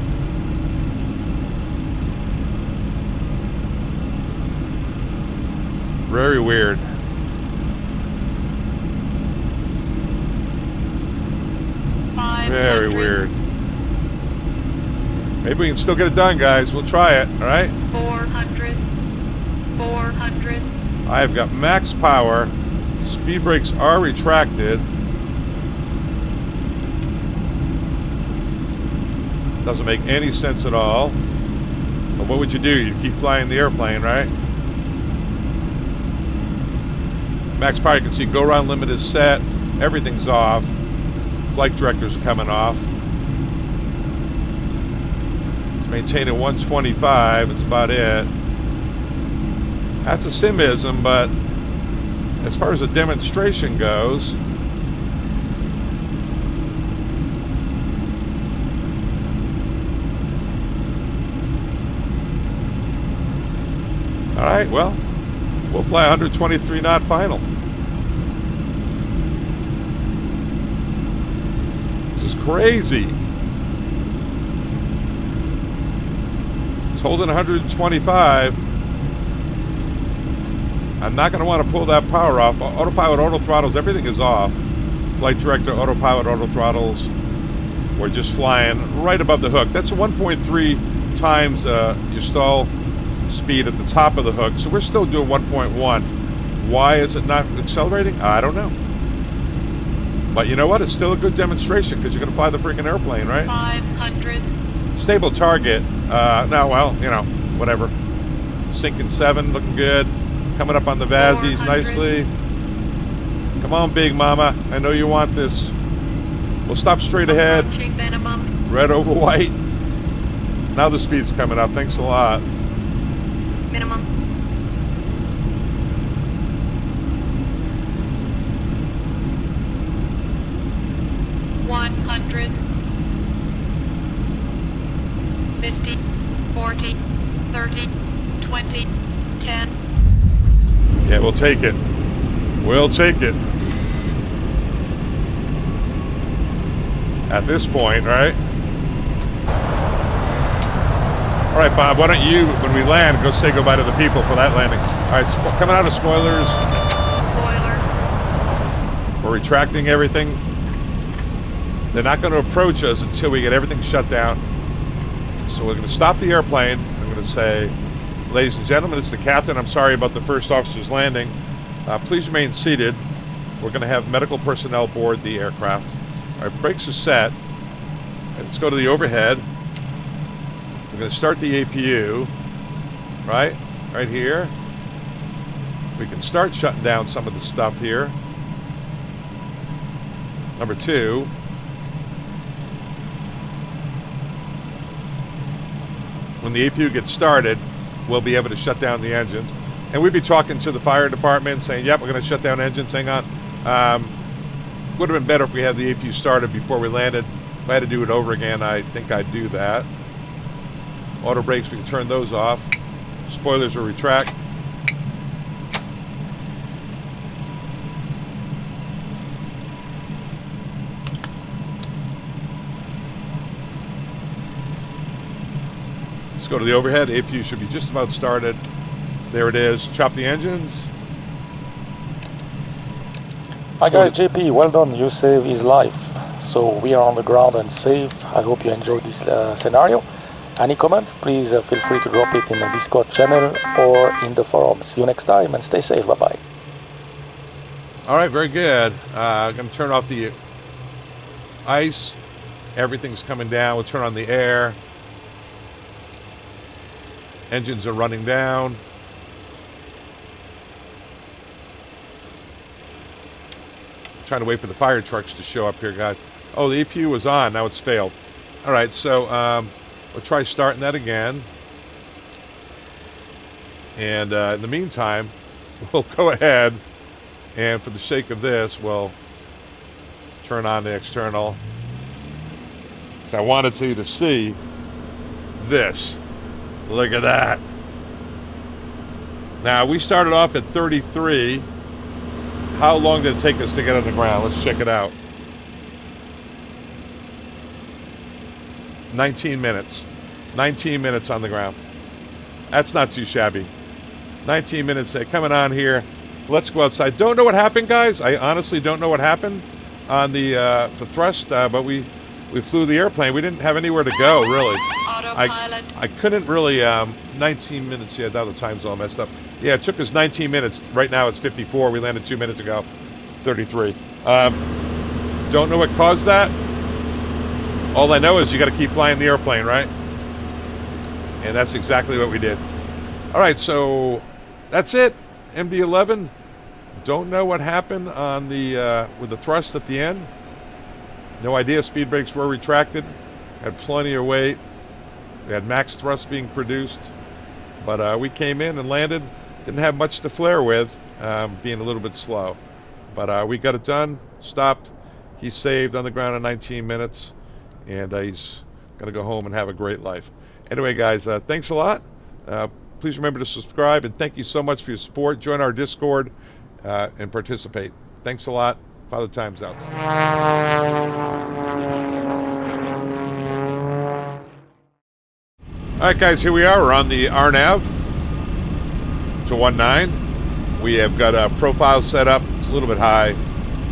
Very weird. Very weird. Maybe we can still get it done, guys. We'll try it, all right? 400. 400. I've got max power. Speed brakes are retracted. Doesn't make any sense at all. But what would you do? You'd keep flying the airplane, right? Max power, you can see go around limit is set. Everything's off. Flight directors are coming off. It's maintaining 125. That's about it. That's a simism, but as far as a demonstration goes, All right, well, we'll fly 123 knot final. This is crazy. It's holding 125. I'm not going to want to pull that power off. Autopilot, auto throttles, everything is off. Flight director, autopilot, auto throttles. We're just flying right above the hook. That's a 1.3 times your stall speed at the top of the hook. So we're still doing 1.1. Why is it not accelerating? I don't know. But you know what? It's still a good demonstration because you're going to fly the freaking airplane, right? 500. Stable target. No, well, you know, whatever. Sinking 7, looking good. Coming up on the Vazzies nicely. Come on, big mama. I know you want this. We'll stop straight ahead. Red over white. Now the speed's coming up. Thanks a lot. Minimum. $100. 50, 40, 30, 20, 10. Yeah, we'll take it. We'll take it. At this point, right? All right, Bob, why don't you, when we land, go say goodbye to the people for that landing. All right, coming out of spoilers. Spoiler. We're retracting everything. They're not going to approach us until we get everything shut down. So we're going to stop the airplane. I'm going to say, ladies and gentlemen, it's the captain. I'm sorry about the first officer's landing. Please remain seated. We're going to have medical personnel board the aircraft. All right, brakes are set. Let's go to the overhead. We're going to start the APU, right here. We can start shutting down some of the stuff here. Number 2. When the APU gets started, we'll be able to shut down the engines. And we'd be talking to the fire department saying, yep, we're going to shut down engines, hang on. Would have been better if we had the APU started before we landed. If I had to do it over again, I think I'd do that. Auto brakes, we can turn those off. Spoilers will retract. Let's go to the overhead. APU should be just about started. There it is. Chop the engines. Hi guys, JP, well done. You saved his life. So we are on the ground and safe. I hope you enjoyed this scenario. Any comment, please feel free to drop it in the Discord channel or in the forum. See you next time and stay safe. Bye-bye. All right, very good. I'm going to turn off the ice. Everything's coming down. We'll turn on the air. Engines are running down. Trying to wait for the fire trucks to show up here, guys. Oh, the APU was on. Now it's failed. All right, so we'll try starting that again. And in the meantime, we'll go ahead and for the sake of this, we'll turn on the external. So I wanted you to see this. Look at that. Now, we started off at 33. How long did it take us to get on the ground? Let's check it out. 19 minutes. 19 minutes on the ground. That's not too shabby. 19 minutes coming on here. Let's go outside. Don't know what happened, guys. I honestly don't know what happened on the thrust, but we flew the airplane. We didn't have anywhere to go, really. I couldn't really, 19 minutes, yeah, now the time's all messed up. Yeah, it took us 19 minutes. Right now it's 54. We landed 2 minutes ago, 33. Don't know what caused that. All I know is you got to keep flying the airplane, right? And that's exactly what we did. All right, so that's it. MD-11. Don't know what happened on the with the thrust at the end. No idea. Speed brakes were retracted. Had plenty of weight. We had max thrust being produced. But we came in and landed. Didn't have much to flare with, being a little bit slow. But we got it done. Stopped. He's saved on the ground in 19 minutes. And he's going to go home and have a great life. Anyway, guys, thanks a lot. please remember to subscribe, and thank you so much for your support. Join our Discord and participate. Thanks a lot. Father Time's out. All right, guys, here we are. We're on the RNAV to 19. We have got a profile set up. It's a little bit high.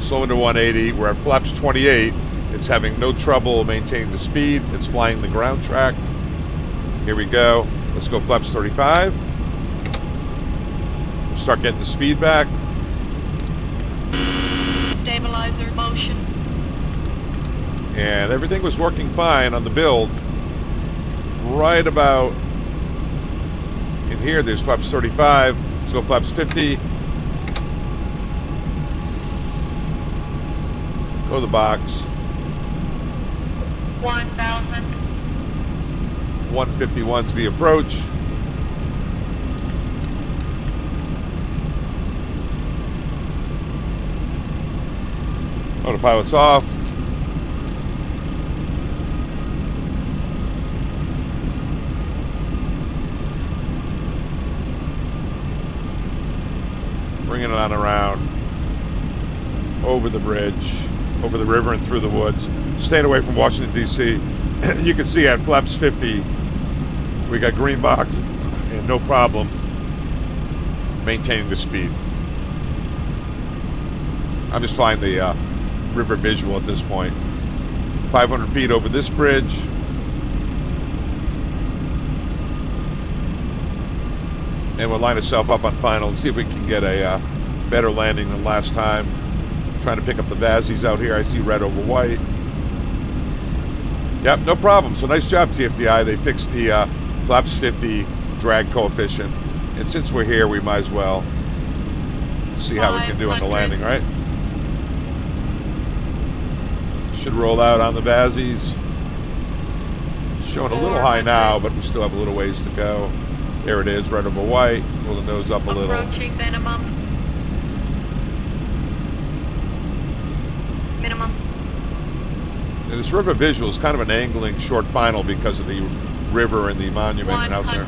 Slowing to 180. We're at flaps 28. It's having no trouble maintaining the speed. It's flying the ground track. Here we go. Let's go flaps 35. Start getting the speed back. Stabilizer motion. And everything was working fine on the build. Right about in here, there's flaps 35. Let's go flaps 50. Go to the box. 1,000. 151 as we approach. Autopilot's off. Bringing it on around over the bridge, over the river and through the woods. Staying away from Washington, D.C. You can see at flaps 50, we got green box and no problem maintaining the speed. I'm just flying the river visual at this point. 500 feet over this bridge. And we'll line itself up on final and see if we can get a better landing than last time. Trying to pick up the Vazzies out here. I see red over white. Yep, no problem. So nice job, TFDi. They fixed the flaps 50 drag coefficient. And since we're here, we might as well see how we can do on the landing, right? Should roll out on the Vazzies. Showing a little high now, but we still have a little ways to go. There it is, red over white. Pull the nose up a little. Approaching minimum. Minimum. And this river visual is kind of an angling short final because of the river and the monument 100. out there.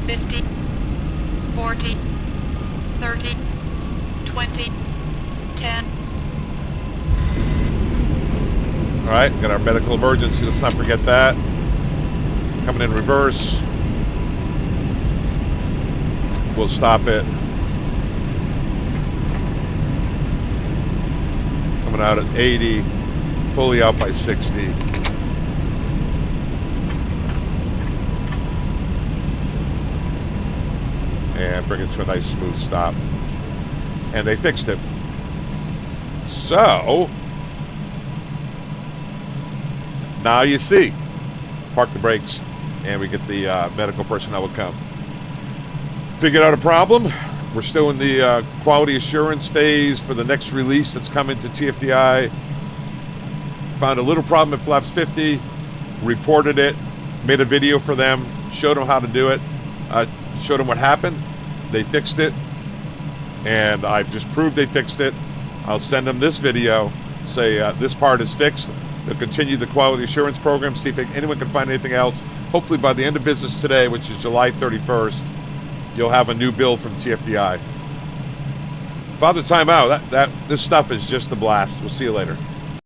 50. 40. 30. 20. 10. All right, got our medical emergency. Let's not forget that. Coming in reverse. We'll stop it. Coming out at 80. Fully out by 60. And bring it to a nice smooth stop. And they fixed it. So now you see. Park the brakes, and we get the medical personnel will come. Figured out a problem. We're still in the quality assurance phase for the next release that's coming to TFDi. Found a little problem at flaps 50, reported it, made a video for them, showed them how to do it, showed them what happened. They fixed it, and I've just proved they fixed it. I'll send them this video, say this part is fixed. They'll continue the quality assurance program, see if anyone can find anything else. Hopefully by the end of business today, which is July 31st, you'll have a new build from TFDi. Father Time out. This stuff is just a blast. We'll see you later.